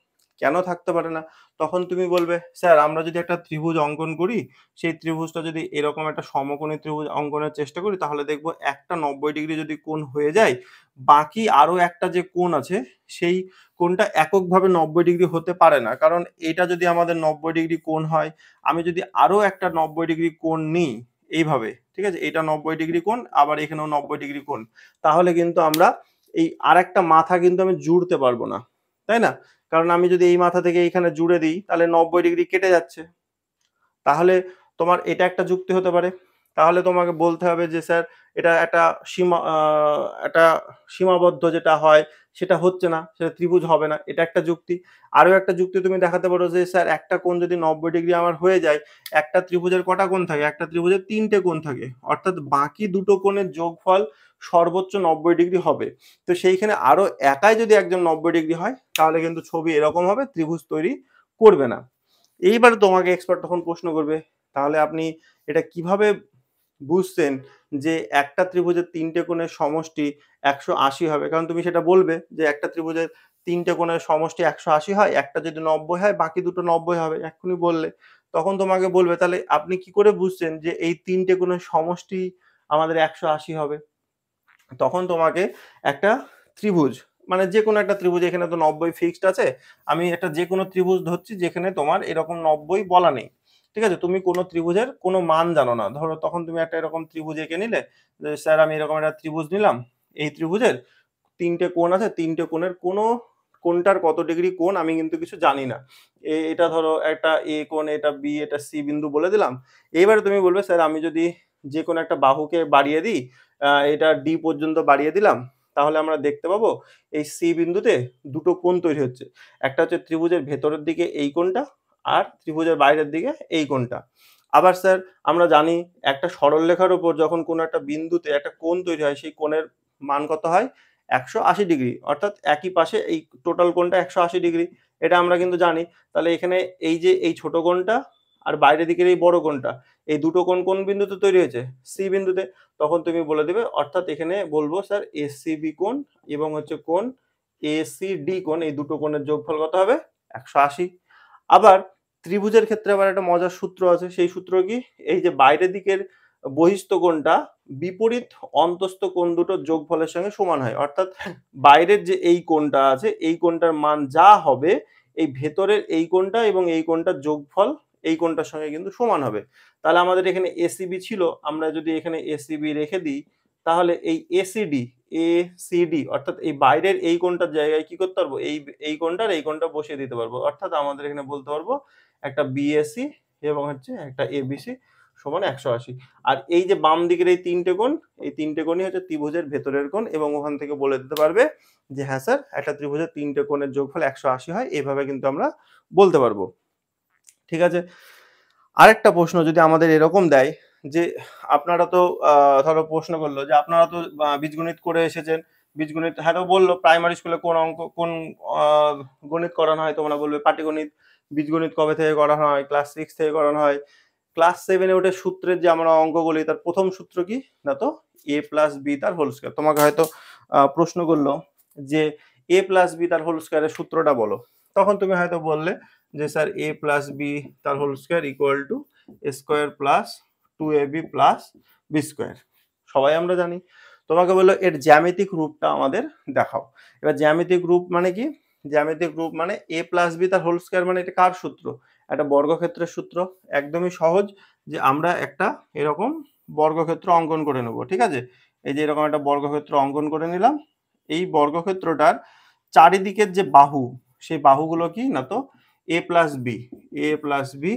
কেন থাকতে পারে না? তখন তুমি বলবে স্যার আমরা যদি একটা ত্রিভুজ অঙ্কন করি, সেই ত্রিভুজটা যদি এরকম একটা সমকোণী ত্রিভুজ অঙ্কনের চেষ্টা করি, তাহলে দেখবো একটা 90 ডিগ্রি যদি কোণ হয়ে যায়, বাকি আরো একটা যে কোণ আছে সেই কোণটা এককভাবে 90 ডিগ্রি হতে পারে না। কারণ এটা যদি আমাদের 90 ডিগ্রি কোণ হয়, আমি যদি আরো একটা 90 ডিগ্রি কোণ নিই এইভাবে, ঠিক আছে? এটা 90 ডিগ্রি কোণ, আবার এখানেও 90 ডিগ্রি কোণ, তাহলে কিন্তু আমরা এই আরেকটা মাথা কিন্তু আমি জুড়তে পারবো না, তাই না? কারণ আমি যদি এই মাথা থেকে এইখানে জুড়ে দিই, তাহলে 90 ডিগ্রি কেটে যাচ্ছে। তাহলে তোমার এটা একটা যুক্তি হতে পারে। তাহলে তোমাকে বলতে হবে যে স্যার এটা একটা একটা সীমাবদ্ধ যেটা হয় সেটা হচ্ছে না, সেটা ত্রিভুজ হবে না। এটা একটা যুক্তি। আরো একটা যুক্তি তুমি দেখাতে পারো যে স্যার একটা কোণ যদি 90 ডিগ্রি আমার হয়ে যায়, একটা ত্রিভুজের কটা কোণ থাকে? একটা ত্রিভুজের 3টে কোণ থাকে। অর্থাৎ বাকি দুটো কোণের যোগফল সর্বোচ্চ 90 ডিগ্রি হবে। তো সেইখানে আরো একাই যদি একজন 90 ডিগ্রি হয়, তাহলে কিন্তু ছবি এরকম হবে, ত্রিভুজ তৈরি করবে না। এইবার তোমাকে এক্সপার্ট তখন প্রশ্ন করবে, তাহলে আপনি এটা কিভাবে বুঝছেন যে একটা ত্রিভুজের 3টে কোণের সমষ্টি 180 হবে? কারণ তুমি সেটা বলবে যে একটা ত্রিভুজের 3টে কোণের সমষ্টি 180 হয়, একটা যদি 90 হয় বাকি দুটো 90 হবে, এক্ষুনি বললে। তখন তোমাকে বলবে তাহলে আপনি কি করে বুঝছেন যে এই 3টে কোণের সমষ্টি আমাদের 180 হবে? তখন তোমাকে একটা ত্রিভুজ মানে যে কোনো একটা ত্রিভুজ, এখানে তো 90 ফিক্সড আছে, আমি একটা যে কোনো ত্রিভুজ ধরছি যেখানে তোমার এরকম 90 বলা নেই। ঠিক আছে, তুমি কোনো ত্রিভুজের কোনো মান জানো না, ধরো তখন তুমি একটা এরকম ত্রিভুজ এঁকে নিলে যে স্যার আমি এরকম একটা ত্রিভুজ নিলাম, এই ত্রিভুজের 3টে কোণ আছে, 3টে কোণের কোনো কোনটার কত ডিগ্রি কোণ আমি কিন্তু কিছু জানি না। এটা ধরো একটা এ কোণ, এটা বি, এটা সি বিন্দু বলে দিলাম। এইবারে তুমি বলবে স্যার আমি যদি যে কোনো একটা বাহুকে বাড়িয়ে দিই, এটা ডি পর্যন্ত বাড়িয়ে দিলাম, তাহলে আমরা দেখতে পাবো এই সি বিন্দুতে দুটো কোণ তৈরি হচ্ছে। একটা হচ্ছে ত্রিভুজের ভেতরের দিকে এই কোণটা, আর ত্রিভুজের বাইরের দিকে এই কোণটা। আবার স্যার আমরা জানি একটা সরলরেখার উপর যখন কোনো একটা বিন্দুতে একটা কোণ তৈরি হয়, সেই কোণের মান কত হয়? 180 ডিগ্রি। অর্থাৎ একই পাশে এই টোটাল কোণটা 180 ডিগ্রি। এটা আমরা কিন্তু জানি। তাহলে এখানে এই যে এই ছোট কোণটা আর বাইরের দিকের এই বড় কোণটা, এই দুটো কোণ কোন বিন্দুতে তৈরি হয়েছে? সি বিন্দুতে। তখন তুমি বলে দিবে, অর্থাৎ এখানে বলবো স্যার এসিবি কোণ এবং হচ্ছে কোণ এসিডি কোণ, এই দুটো কোণের যোগফল কত হবে? 180। আবার ত্রিভুজের ক্ষেত্রে আবার একটা মজার সূত্র আছে। সেই সূত্র কি? এই যে বাইরের দিকের বহিস্থ কোণটা বিপরীত অন্তস্থ কোণ দুটোর যোগফলের সঙ্গে সমান হয়। অর্থাৎ বাইরের যে এই কোণটা আছে, এই কোণটার মান যা হবে, এই ভেতরের এই কোণটা এবং এই কোণটার যোগফল এই কোণটার সঙ্গে কিন্তু সমান হবে। তাহলে আমাদের এখানে এসিবি ছিল, আমরা যদি এখানে এসিবি রেখে দিই, তাহলে এই এসিডি অর্থাৎ এই বাইরের এই কোণটার জায়গায় কি করতে পারবো? এই কোণটার এই কোণটা বসিয়ে দিতে পারবো। অর্থাৎ আমাদের এখানে বলতে পারবো একটা বিএসি এবং হচ্ছে একটা এবিসি সমান 180। আর এই যে বাম দিকের এই 3টে কোণ, এই 3টে কোণই হচ্ছে ত্রিভুজের ভেতরের কোণ, এবং ওখান থেকে বলে দিতে পারবে যে হ্যাঁ স্যার একটা ত্রিভুজের 3টে কোণের যোগফল 180 হয়। এভাবে কিন্তু আমরা বলতে পারবো। ঠিক আছে? আরেকটা প্রশ্ন যদি আমাদের এরকম দেয় যে আপনারা তো ধরো প্রশ্ন করলো যে আপনারা তো বীজগণিত করে এসেছেন, বীজগণিত হ্যাঁ তো বললো প্রাইমারি স্কুলে কোন অঙ্ক কোন গণিত করানো হয়, তোমরা বলবে পাটিগণিত। বীজগণিত কবে থেকে করানো হয়? ক্লাস 6 থেকে করানো হয়। ক্লাস 7 এ উঠে সূত্রের যে আমরা অঙ্কগুলি, তার প্রথম সূত্র কি না তো a প্লাস বি তার হোল স্কয়ার। তোমাকে হয়তো প্রশ্ন করলো যে a প্লাস বি তার হোল স্কয়ারের সূত্রটা বলো, তখন তুমি হয়তো বললে যে স্যার a প্লাস বি তার whole square equal to a square plus 2ab plus B square. সবাই আমরা জানি। তোমাকে বললো এর জ্যামিতিক রূপটা আমাদের দেখাও। এবার জ্যামিতিক রূপ মানে কি? জ্যামিতিক রূপ মানে a প্লাস বি তার হোল স্কয়ার, মানে এটা কার সূত্র? একটা বর্গক্ষেত্রের সূত্র। একদমই সহজ, যে আমরা একটা এরকম বর্গক্ষেত্র অঙ্কন করে নেব। ঠিক আছে, এই যে এরকম একটা বর্গক্ষেত্র অঙ্কন করে নিলাম। এই বর্গক্ষেত্রটার চারিদিকের যে বাহু, সেই বাহুগুলো কি না তো এ প্লাস বি, এ প্লাস বি,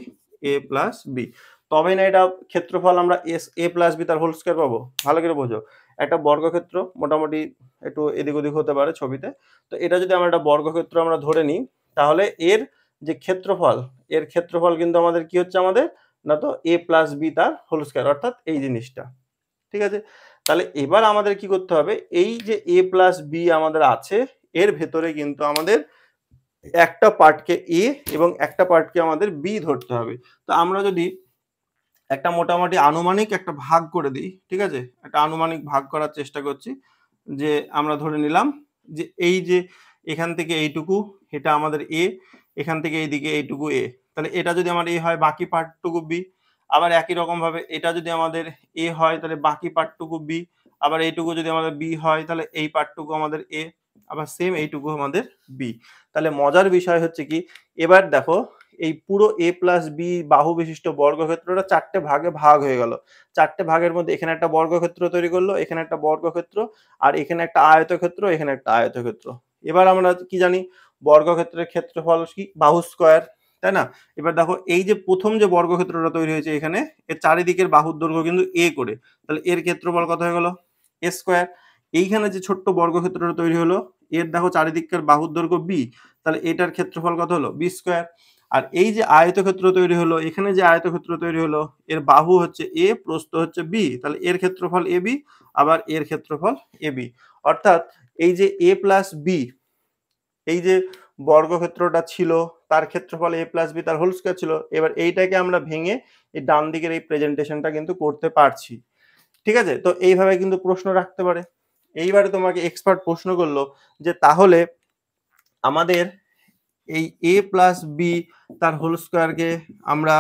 এ প্লাস বি। তবে না এটা ক্ষেত্রফল আমরা এ প্লাস বি তার হোল স্কয়ার পাবো। ভালো করে বোঝো, একটা বর্গক্ষেত্র মোটামুটি একটু এদিক ওদিক হতে পারে ছবিতে। তো এটা যদি আমরা একটা বর্গক্ষেত্র আমরা ধরে নিই, তাহলে এর যে ক্ষেত্রফল, এর ক্ষেত্রফল কিন্তু আমাদের কি হচ্ছে? আমাদের না তো এ প্লাস বি তার হোল স্কয়ার, অর্থাৎ এই জিনিসটা। ঠিক আছে, তাহলে এবার আমাদের কি করতে হবে? এই যে এ প্লাস বি আমাদের আছে, এর ভেতরে কিন্তু আমাদের একটা পার্টকে এ এবং একটা পার্টকে আমাদের বি ধরতে হবে। তো আমরা যদি একটা মোটামুটি আনুমানিক একটা ভাগ করে দিই, ঠিক আছে, একটা আনুমানিক ভাগ করার চেষ্টা করছি, যে আমরা ধরে নিলাম যে এই যে এখান থেকে এইটুকু এটা আমাদের এ, এখান থেকে এইদিকে এইটুকু এ, তাহলে এটা যদি আমার এ হয় বাকি পার্টটুকু বি। আবার একই রকম ভাবে এটা যদি আমাদের এ হয় তাহলে বাকি পার্টটুকু বি। আবার এইটুকু যদি আমাদের বি হয় তাহলে এই পার্টটুকু আমাদের এ। আবার সেম এইটুকু আমাদের বি। তাহলে মজার বিষয় হচ্ছে কি, এবার দেখো এই পুরো এ প্লাস বি বাহু বিশিষ্ট বর্গক্ষেত্রটা 4টে ভাগে ভাগ হয়ে গেল। 4টে ভাগের মধ্যে এখানে একটা বর্গক্ষেত্র তৈরি করলো, এখানে একটা বর্গক্ষেত্র, আর এখানে একটা আয়তক্ষেত্র, এখানে একটা আয়তক্ষেত্র। এবার আমরা কি জানি? বর্গক্ষেত্রের ক্ষেত্রফল কি? বাহু স্কয়ার, তাই না? এবার দেখো এই যে প্রথম যে বর্গক্ষেত্রটা তৈরি হয়েছে এখানে, এর চারিদিকের বাহুর দৈর্ঘ্য কিন্তু এ করে, তাহলে এর ক্ষেত্রফল কত হয়ে গেল? এ স্কয়ার। এইখানে যে ছোট্ট বর্গক্ষেত্রটা তৈরি হলো, এর দেখো চারিদিকের বাহুর দৈর্ঘ্য বি, তাহলে এটার ক্ষেত্রফল কত হলো? B square. আর এই যে আয়তক্ষেত্র তৈরি হলো, এখানে যে আয়তক্ষেত্র তৈরি হলো, এর বাহু হচ্ছে এ, প্রস্থ হচ্ছে বি, তাহলে এর ক্ষেত্রফল এ বি, আবার এর ক্ষেত্রফল এ বি। অর্থাৎ এই যে এ প্লাস বি, এই যে বর্গক্ষেত্রটা ছিল, তার ক্ষেত্রফল এ প্লাস বি তার হোল স্কয়ার ছিল। এবার এইটাকে আমরা ভেঙে এই ডান দিকের এই প্রেজেন্টেশনটা কিন্তু করতে পারছি। ঠিক আছে, তো এইভাবে কিন্তু প্রশ্ন রাখতে পারে। এইবারে তোমাকে এক্সপার্ট প্রশ্ন করলো যে তাহলে আমাদের এই এ প্লাস বি তার হোল স্কয়ারকে আমরা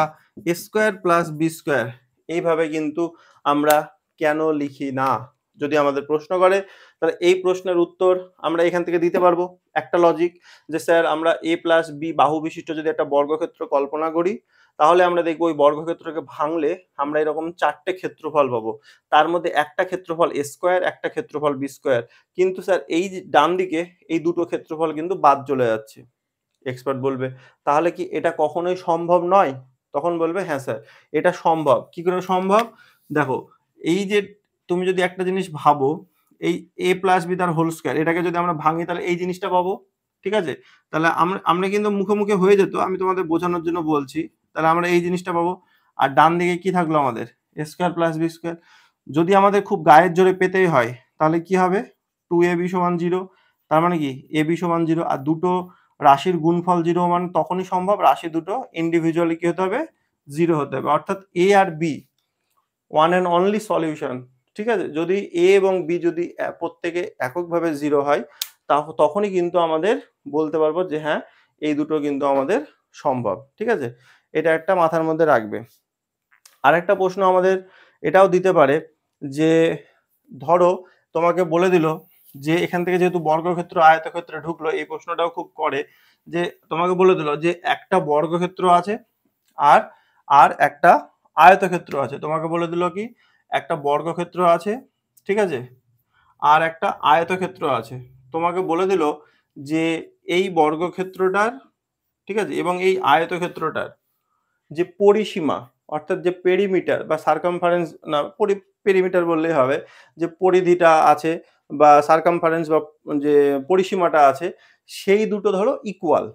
এ স্কয়ার প্লাস বি স্কয়ার এইভাবে কিন্তু আমরা কেন লিখি না? যদি আমাদের প্রশ্ন করে তাহলে এই প্রশ্নের উত্তর আমরা এখান থেকে দিতে পারবো। একটা লজিক যে স্যার আমরা a প্লাস b বাহু বিশিষ্ট যদি একটা বর্গক্ষেত্র কল্পনা করি তাহলে আমরা দেখবো ওই বর্গক্ষেত্রকে ভাঙলে আমরা এরকম 4টে ক্ষেত্রফল পাবো। তার মধ্যে একটা ক্ষেত্রফল a স্কয়ার, একটা ক্ষেত্রফল b স্কয়ার। কিন্তু স্যার এই যে ডান দিকে এই দুটো ক্ষেত্রফল কিন্তু বাদ চলে যাচ্ছে। এক্সপার্ট বলবে, "তাহলে কি এটা কখনোই সম্ভব নয়?" তখন বলবে, "হ্যাঁ স্যার, এটা সম্ভব।" কি করে সম্ভব? দেখো, এই যে তুমি যদি একটা জিনিস ভাবো, এই a প্লাস b তার হোল স্কয়ার এটাকে যদি আমরা ভাঙি তাহলে এই জিনিসটা পাবো। ঠিক আছে? তাহলে আমরা আমরা কিন্তু মুখে, মুখে হয়ে যেত। আমি তোমাদের বোঝানোর জন্য বলছি। তাহলে আমরা এই জিনিসটা পাবো। আর ডান দিকে কি থাকলো আমাদের? a square plus b square. যদি আমাদের খুব গায়ের জোরে পেতেই হয়, তাহলে কি হবে? 2ab সমান 0 তার মানে কি? ab সমান 0 আর দুটো রাশির গুণফল 0 মানে তখনই সম্ভব রাশি দুটো ইন্ডিভিজুয়ালি কি হতে হবে? 0 হতে হবে। অর্থাৎ a আর b one and only solution. ঠিক আছে? যদি a এবং b যদি প্রত্যেকে এককভাবে 0 হয় তখনই কিন্তু আমাদের বলতে পারবো যে হ্যাঁ, এই দুটো কিন্তু আমাদের সম্ভব। ঠিক আছে? এটা একটা মাথার মধ্যে রাখবে। আরেকটা প্রশ্ন আমাদের এটাও দিতে পারে যে ধরো তোমাকে বলে দিল যে এখান থেকে যেহেতু বর্গক্ষেত্র আয়তক্ষেত্রে ঢুকলো এই প্রশ্নটাও খুব করে যে তোমাকে বলে দিল যে একটা বর্গক্ষেত্র আছে আর আর একটা আয়তক্ষেত্র আছে। তোমাকে বলে দিল কি একটা বর্গক্ষেত্র আছে, ঠিক আছে, আর একটা আয়তক্ষেত্র আছে। তোমাকে বলে দিল যে এই বর্গক্ষেত্রটার, ঠিক আছে, এবং এই আয়তক্ষেত্রটার যে পরিসীমা অর্থাৎ যে পেরিমিটার বা সার্কামফারেন্স না পেরিমিটার বললেই হবে, যে পরিধিটা আছে বা সার্কামফারেন্স বা যে পরিসীমাটা আছে সেই দুটো ধরো ইকুয়াল।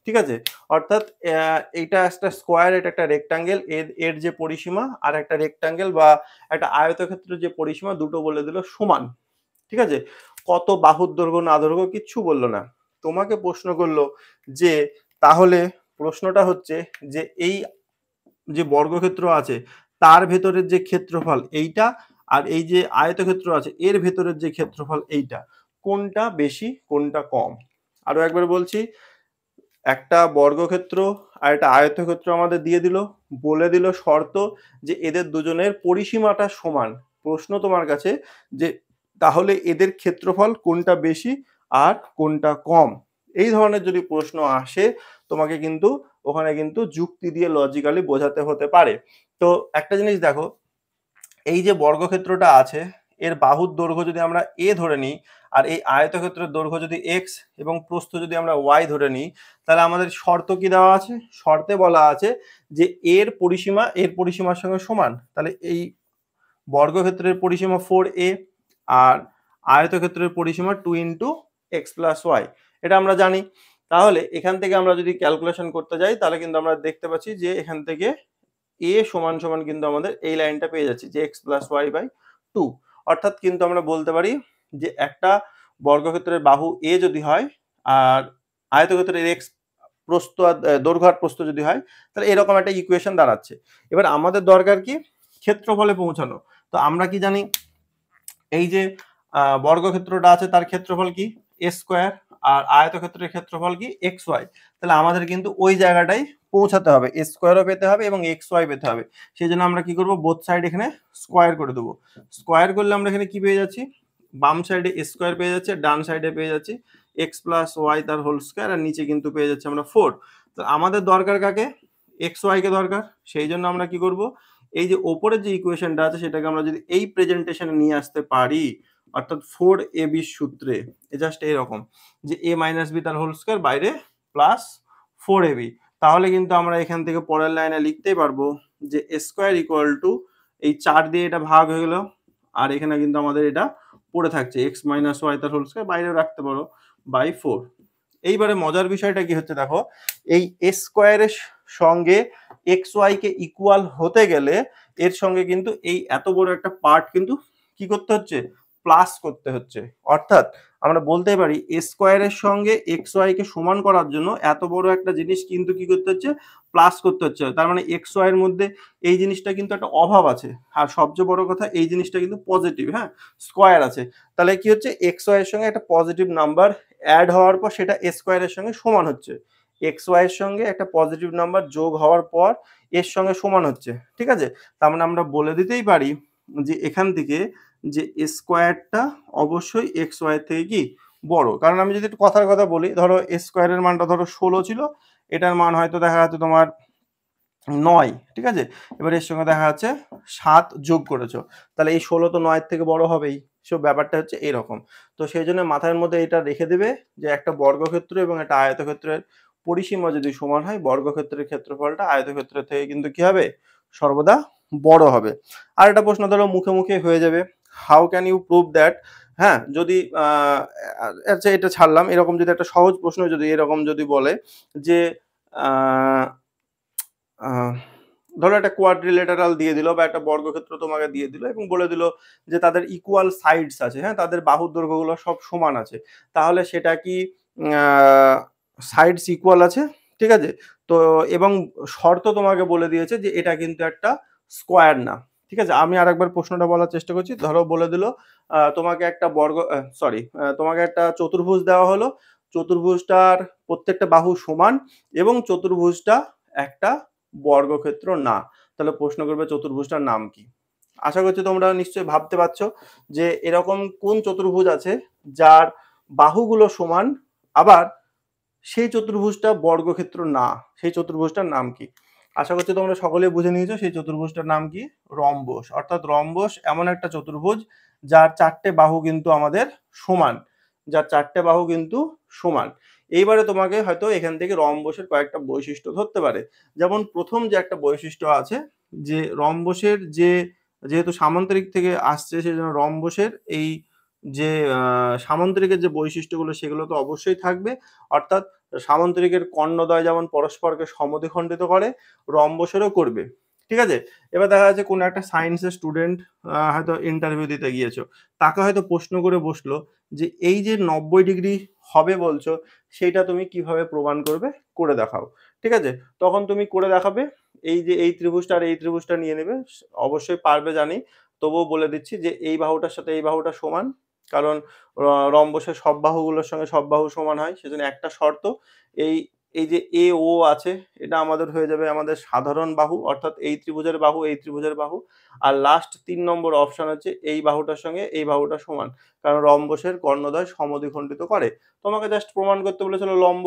ঠিক আছে? অর্থাৎ এইটা একটা স্কোয়ার, এটা একটা রেক্টাঙ্গেল, এর যে পরিসীমা আর একটা রেক্টাঙ্গেল বা একটা আয়তক্ষেত্রের যে পরিসীমা দুটো বলে দিল সমান। ঠিক আছে? কত বাহুর দৈর্ঘ্য না দৈর্ঘ্য কিচ্ছু বললো না। তোমাকে প্রশ্ন করলো যে তাহলে প্রশ্নটা হচ্ছে যে এই যে বর্গক্ষেত্র আছে তার ভেতরের যে ক্ষেত্রফল এইটা আর এই যে আয়তক্ষেত্র আছে এর ভেতরের যে ক্ষেত্রফল এইটা কোনটা বেশি কোনটা কম। আরো একবার বলছি, একটা বর্গক্ষেত্র আর একটা আয়তক্ষেত্র আমাদের দিয়ে দিল, বলে দিল শর্ত যে এদের দুজনের পরিসীমাটা সমান। প্রশ্ন তোমার কাছে যে তাহলে এদের ক্ষেত্রফল কোনটা বেশি আর কোনটা কম। এই ধরনের যদি প্রশ্ন আসে তোমাকে কিন্তু ওখানে কিন্তু যুক্তি দিয়ে লজিক্যালি বোঝাতে হতে পারে। তো একটা জিনিস দেখো, এই যে বর্গক্ষেত্রটা আছে এর বাহুর দৈর্ঘ্য যদি আমরা a ধরে নিই আর এই আয়তক্ষেত্রের দৈর্ঘ্য যদি x এবং প্রস্থ যদি আমরা y ধরে নিই তাহলে আমাদের শর্ত কি দেওয়া আছে? শর্তে বলা আছে যে এর পরিসীমা এর পরিসীমার সঙ্গে সমান। তাহলে এই বর্গক্ষেত্রের পরিসীমা 4a আর আয়তক্ষেত্রের পরিসীমা 2 ইন্টু এক্স প্লাস ওয়াই, এটা আমরা জানি। তাহলে এখান থেকে আমরা যদি ক্যালকুলেশন করতে যাই তাহলে কিন্তু আমরা দেখতে পাচ্ছি যে এখান থেকে a সমান সমান কিন্তু আমাদের এই লাইনটা পেয়ে যাচ্ছি যে এক্স প্লাস ওয়াই বাই 2। অর্থাৎ কিন্তু আমরা বলতে পারি যে একটা বর্গক্ষেত্রের বাহু a যদি হয় আর আয়তক্ষেত্রের এক্স প্রস্থ আর দৈর্ঘ্য আর প্রস্থ যদি হয় তাহলে এরকম একটা ইকুয়েশন দাঁড়াচ্ছে। এবার আমাদের দরকার কি ক্ষেত্রফলে পৌঁছানো। তো আমরা কি জানি এই যে বর্গক্ষেত্রটা আছে তার ক্ষেত্রফল কি a স্কয়ার আর আয়তক্ষেত্রের ক্ষেত্রফল কি এক্স ওয়াই। তাহলে আমাদের কিন্তু ওই জায়গাটাই পৌঁছাতে হবে, a স্কয়ারও পেতে হবে এবং এক্স ওয়াই পেতে হবে। সেই জন্য আমরা কি করব বোথ সাইড এখানে স্কয়ার করে দেবো। স্কয়ার করলে আমরা এখানে কি পেয়ে যাচ্ছি, বাম সাইডে a স্কয়ার পেয়ে যাচ্ছে, ডান সাইডে পেয়ে যাচ্ছি এক্স প্লাস ওয়াই তার হোল স্কয়ার আর নিচে কিন্তু পেয়ে যাচ্ছে আমরা 4। তো আমাদের দরকার কাকে? এক্স ওয়াই কে দরকার। সেই জন্য আমরা কি করব এই যে ওপরের যে ইকুয়েশনটা আছে সেটাকে আমরা যদি এই প্রেজেন্টেশনে নিয়ে আসতে পারি অর্থাৎ 4ab সূত্রে জাস্ট এরকম যে a মাইনাস বি তার হোল স্কয়ার বাইরে প্লাস 4ab, তাহলে কিন্তু আমরা এখান থেকে পরের লাইনে লিখতেই পারবো যে a স্কয়ার ইকুয়াল টু এই 4 দিয়ে এটা ভাগ হয়ে গেল আর এখানে কিন্তু আমাদের এটা পড়ে থাকছে x মাইনাস ওয়াই তার হোল স্কয়ার বাইরেও রাখতে পারো বাই 4। এইবারে মজার বিষয়টা কি হচ্ছে দেখো, এই a স্কয়ারের সঙ্গে এক্স ওয়াই কে ইকুয়াল হতে গেলে এর সঙ্গে কিন্তু এই এত বড় একটা পার্ট কিন্তু কি করতে হচ্ছে প্লাস করতে হচ্ছে। অর্থাৎ আমরা বলতে পারি a স্কয়ারের সঙ্গে এক্স ওয়াই কে সমান করার জন্য এত বড় একটা জিনিস কিন্তু কি করতে হচ্ছে প্লাস করতে হচ্ছে। তার মানে এক্স ওয়াই এর মধ্যে এই জিনিসটা কিন্তু একটা অভাব আছে আর সবচেয়ে বড় কথা এই জিনিসটা কিন্তু পজিটিভ, হ্যাঁ স্কয়ার আছে। তাহলে কি হচ্ছে এক্স ওয়াই এর সঙ্গে একটা পজিটিভ নাম্বার অ্যাড হওয়ার পর সেটা a স্কয়ারের সঙ্গে সমান হচ্ছে, এক্স ওয়াই এর সঙ্গে একটা পজিটিভ নাম্বার যোগ হওয়ার পর এর সঙ্গে সমান হচ্ছে। ঠিক আছে? তার মানে আমরা বলে দিতেই পারি যে এখান থেকে যে স্কোয়ারটা অবশ্যই এক্স ওয়াই থেকে কি বড়। কারণ আমি যদি একটু কথার কথা বলি, ধরো স্কোয়ারের মানটা ধরো 16 ছিল, এটার মান হয়তো দেখা যাচ্ছে তোমার 9, ঠিক আছে? এবার এর সঙ্গে দেখা যাচ্ছে 7 যোগ করেছো, তাহলে এই 16 তো 9 থেকে বড় হবেই। সো ব্যাপারটা হচ্ছে এরকম। তো সেই জন্য মাথার মধ্যে এটা রেখে দেবে যে একটা বর্গক্ষেত্র এবং একটা আয়তক্ষেত্রের পরিসীমা যদি সমান হয়, বর্গক্ষেত্রের ক্ষেত্রফলটা আয়তক্ষেত্রের থেকে কিন্তু কি হবে, সর্বদা বড় হবে। আর একটা প্রশ্ন ধরো মুখে মুখে হয়ে যাবে, how can you prove that, হ্যাঁ, যদি আচ্ছা এটা ছাড়লাম, এরকম যদি একটা সহজ প্রশ্ন যদি এরকম যদি বলে যে আহ আহ ধরো একটা কোয়াড্রিলেটারাল দিয়ে দিল বা একটা বর্গক্ষেত্র তোমাকে দিয়ে দিল এবং বলে দিল যে তাদের ইকুয়াল সাইডস আছে, হ্যাঁ, তাদের বাহুর দৈর্ঘ্যগুলো সব সমান আছে, তাহলে সেটা কি সাইডস ইকুয়াল আছে, ঠিক আছে? তো এবং শর্ত তোমাকে বলে দিয়েছে যে এটা কিন্তু একটা স্কোয়ার না, ঠিক আছে? আমি আরেকবার প্রশ্নটা বলার চেষ্টা করছি। ধরো বলে দিল তোমাকে একটা তোমাকে একটা চতুর্ভুজ দেওয়া হলো, চতুর্ভুজটার প্রত্যেকটা বাহু সমান এবং চতুর্ভুজটা একটা বর্গক্ষেত্র না, তাহলে প্রশ্ন করবে চতুর্ভুজটার নাম কি? আশা করছি তোমরা নিশ্চয়ই ভাবতে পারছো যে এরকম কোন চতুর্ভুজ আছে যার বাহুগুলো সমান, আবার সেই চতুর্ভুজটা বর্গক্ষেত্র না, সেই চতুর্ভুজটার নাম কি? আশা করছি তোমরা সকলে বুঝে নিয়েছো সেই চতুর্ভুজটার নাম কি, রম্বস। অর্থাৎ রম্বস এমন একটা চতুর্ভুজ যার চারটে বাহু কিন্তু আমাদের সমান, যার চারটে বাহু কিন্তু সমান। এইবারে তোমাকে হয়তো এখান থেকে রম্বসের কয়েকটা বৈশিষ্ট্য ধরতে পারে। যেমন প্রথম যে একটা বৈশিষ্ট্য আছে, যে রম্বসের যে, যেহেতু সামান্তরিক থেকে আসছে সেই জন্য রম্বসের এই যে সামান্তরিকের যে বৈশিষ্ট্যগুলো সেগুলো তো অবশ্যই থাকবে। অর্থাৎ সামান্তরিকের কর্ণদ্বয় যেমন পরস্পরকে সমদ্বিখণ্ডিত করে, রম্বসেরও করবে, ঠিক আছে? এবার দেখা যাচ্ছে কোনো একটা সায়েন্সের স্টুডেন্ট হয়তো ইন্টারভিউ দিতে গিয়েছো, তাকে হয়তো প্রশ্ন করে বসলো যে এই যে 90 ডিগ্রি হবে বলছো, সেইটা তুমি কিভাবে প্রমাণ করবে, করে দেখাও, ঠিক আছে? তখন তুমি করে দেখাবে, এই যে এই ত্রিভুজটা আর এই ত্রিভুজটা নিয়ে নেবে, অবশ্যই পারবে জানি, তবুও বলে দিচ্ছি যে এই বাহুটার সাথে এই বাহুটা সমান, কারণ রম্বসের সব বাহুগুলোর সঙ্গে সব বাহু সমান হয়, সেজন্য একটা শর্ত, এই এই যে এ ও আছে, এটা আমাদের হয়ে যাবে আমাদের সাধারণ বাহু, অর্থাৎ এই ত্রিভুজের বাহু এই ত্রিভুজের বাহু। আর লাস্ট 3 নম্বর অপশন হচ্ছে এই বাহুটার সঙ্গে এই বাহুটা সমান, কারণ রম্বসের কর্ণদ্বয় সমদ্বিখণ্ডিত করে। তোমাকে জাস্ট প্রমাণ করতে বলেছিল লম্ব,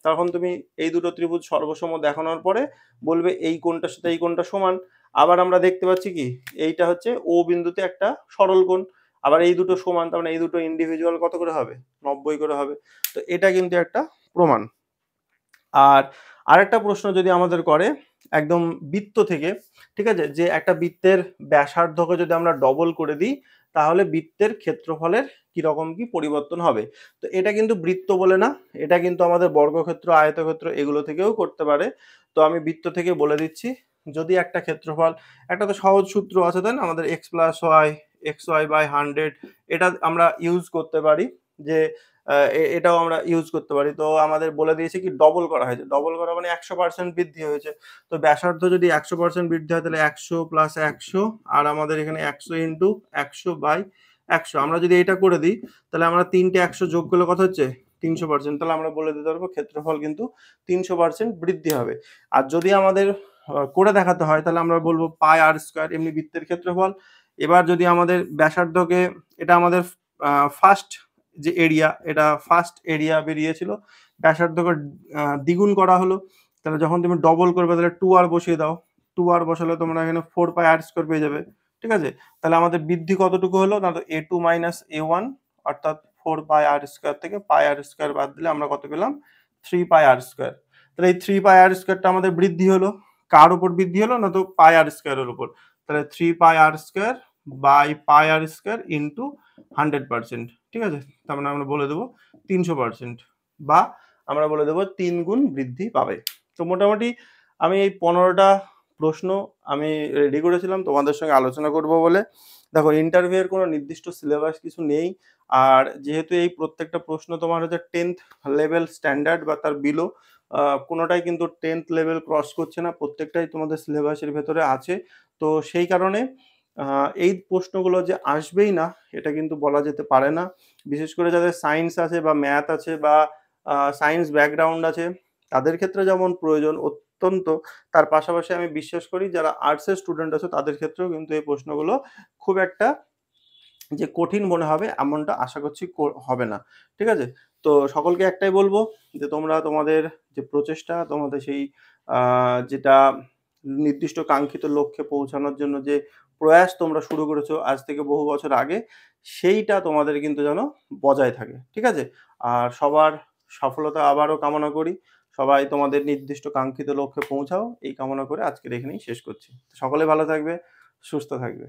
তখন তুমি এই দুটো ত্রিভুজ সর্বসম দেখানোর পরে বলবে এই কোণটার সাথে এই কোণটা সমান। আবার আমরা দেখতে পাচ্ছি কি, এইটা হচ্ছে ও বিন্দুতে একটা সরল কোণ, আবার এই দুটো সমান, তার মানে এই দুটো ইন্ডিভিজুয়াল কত করে হবে, 90 করে হবে। তো এটা কিন্তু একটা প্রমাণ। আর আরেকটা প্রশ্ন যদি আমাদের করে একদম বৃত্ত থেকে, ঠিক আছে, যে একটা বৃত্তের ব্যাসার্ধকে যদি আমরা ডবল করে দিই তাহলে বৃত্তের ক্ষেত্রফলের কিরকম কি পরিবর্তন হবে। তো এটা কিন্তু বৃত্ত বলে না, এটা কিন্তু আমাদের বর্গক্ষেত্র আয়তক্ষেত্র এগুলো থেকেও করতে পারে। তো আমি বৃত্ত থেকে বলে দিচ্ছি, যদি একটা ক্ষেত্রফল, একটা তো সহজ সূত্র আছে তাই না, আমাদের X plus Y, X Y by 100, এটা আমরা ইউজ করতে পারি, যে এটাও আমরা ইউজ করতে পারি। তো আমাদের বলে দিয়েছে কি ডবল করা হয়েছে, ডবল করা মানে 100% বৃদ্ধি হয়েছে। তো ব্যাসার্ধ যদি 100% বৃদ্ধি হয় তাহলে 100 প্লাস 100, আর আমাদের এখানে 100 ইন্টু 100 বাই 100, আমরা যদি এটা করে দিই তাহলে আমরা তিনটে 100 যোগ করলে কত হচ্ছে, 300%। তাহলে আমরা বলে দিতে পারবো ক্ষেত্রফল কিন্তু 300% বৃদ্ধি হবে। আর যদি আমাদের করে দেখাতে হয় তাহলে আমরা বলবো পাই আর স্কোয়ার, এমনি বৃত্তের ক্ষেত্রফল। এবার যদি আমাদের ব্যাসার্ধকে, এটা আমাদের ফার্স্ট যে এরিয়া, এটা ফার্স্ট এরিয়া বেরিয়েছিল, ব্যাসার্ধকে দ্বিগুণ করা হলো, তাহলে যখন তুমি ডবল করবে তাহলে 2r বসিয়ে দাও, 2r বসালে তোমরা এখানে 4πr² পেয়ে যাবে, ঠিক আছে? তাহলে আমাদের বৃদ্ধি কতটুকু হলো না, তো a2 মাইনাস a1, অর্থাৎ 4πr² থেকে πr² বাদ দিলে আমরা কত পেলাম, 3πr²। তাহলে এই 3πr² আমাদের বৃদ্ধি হলো, কার উপর বৃদ্ধি হলো না, তো πr² এর উপর। তাহলে 3πr² বাই πr² ইন্টু 100%, ঠিক আছে? তার মানে আমরা বলে দেবো 300%, বা আমরা বলে দেবো 3 গুণ বৃদ্ধি পাবে। তো মোটামুটি আমি এই 15টা প্রশ্ন আমি রেডি করেছিলাম তোমাদের সঙ্গে আলোচনা করব বলে। দেখো ইন্টারভিউ এর কোনো নির্দিষ্ট সিলেবাস কিছু নেই, আর যেহেতু এই প্রত্যেকটা প্রশ্ন তোমার হচ্ছে 10th লেভেল স্ট্যান্ডার্ড বা তার বিলো, কোনোটাই কিন্তু 10th লেভেল ক্রস করছে না, প্রত্যেকটাই তোমাদের সিলেবাসের ভেতরে আছে। তো সেই কারণে এই প্রশ্নগুলো যে আসবেই না এটা কিন্তু বলা যেতে পারে না। বিশেষ করে যাদের সায়েন্স আছে বা ম্যাথ আছে বা সায়েন্স ব্যাকগ্রাউন্ড আছে তাদের ক্ষেত্রে যেমন প্রয়োজন অত্যন্ত, তার পাশাপাশি আমি বিশ্বাস করি যারা আর্টসের স্টুডেন্ট আছে তাদের ক্ষেত্রেও কিন্তু এই প্রশ্নগুলো খুব একটা যে কঠিন মনে হবে এমনটা আশা করছি হবে না। ঠিক আছে? তো সকলকে একটাই বলব যে তোমরা তোমাদের যে প্রচেষ্টা, তোমাদের সেই আ যেটা নির্দিষ্ট কাঙ্ক্ষিত লক্ষ্যে পৌঁছানোর জন্য যে প্রয়াস তোমরা শুরু করেছো আজ থেকে বহু বছর আগে, সেইটা তোমাদের কিন্তু যেন বজায় থাকে। ঠিক আছে? আর সবার সফলতা আবারও কামনা করি। সবাই তোমাদের নির্দিষ্ট কাঙ্ক্ষিত লক্ষ্যে পৌঁছাও। এই কামনা করে আজকের এখানেই শেষ করছি। সকলে ভালো থাকবে, সুস্থ থাকবে।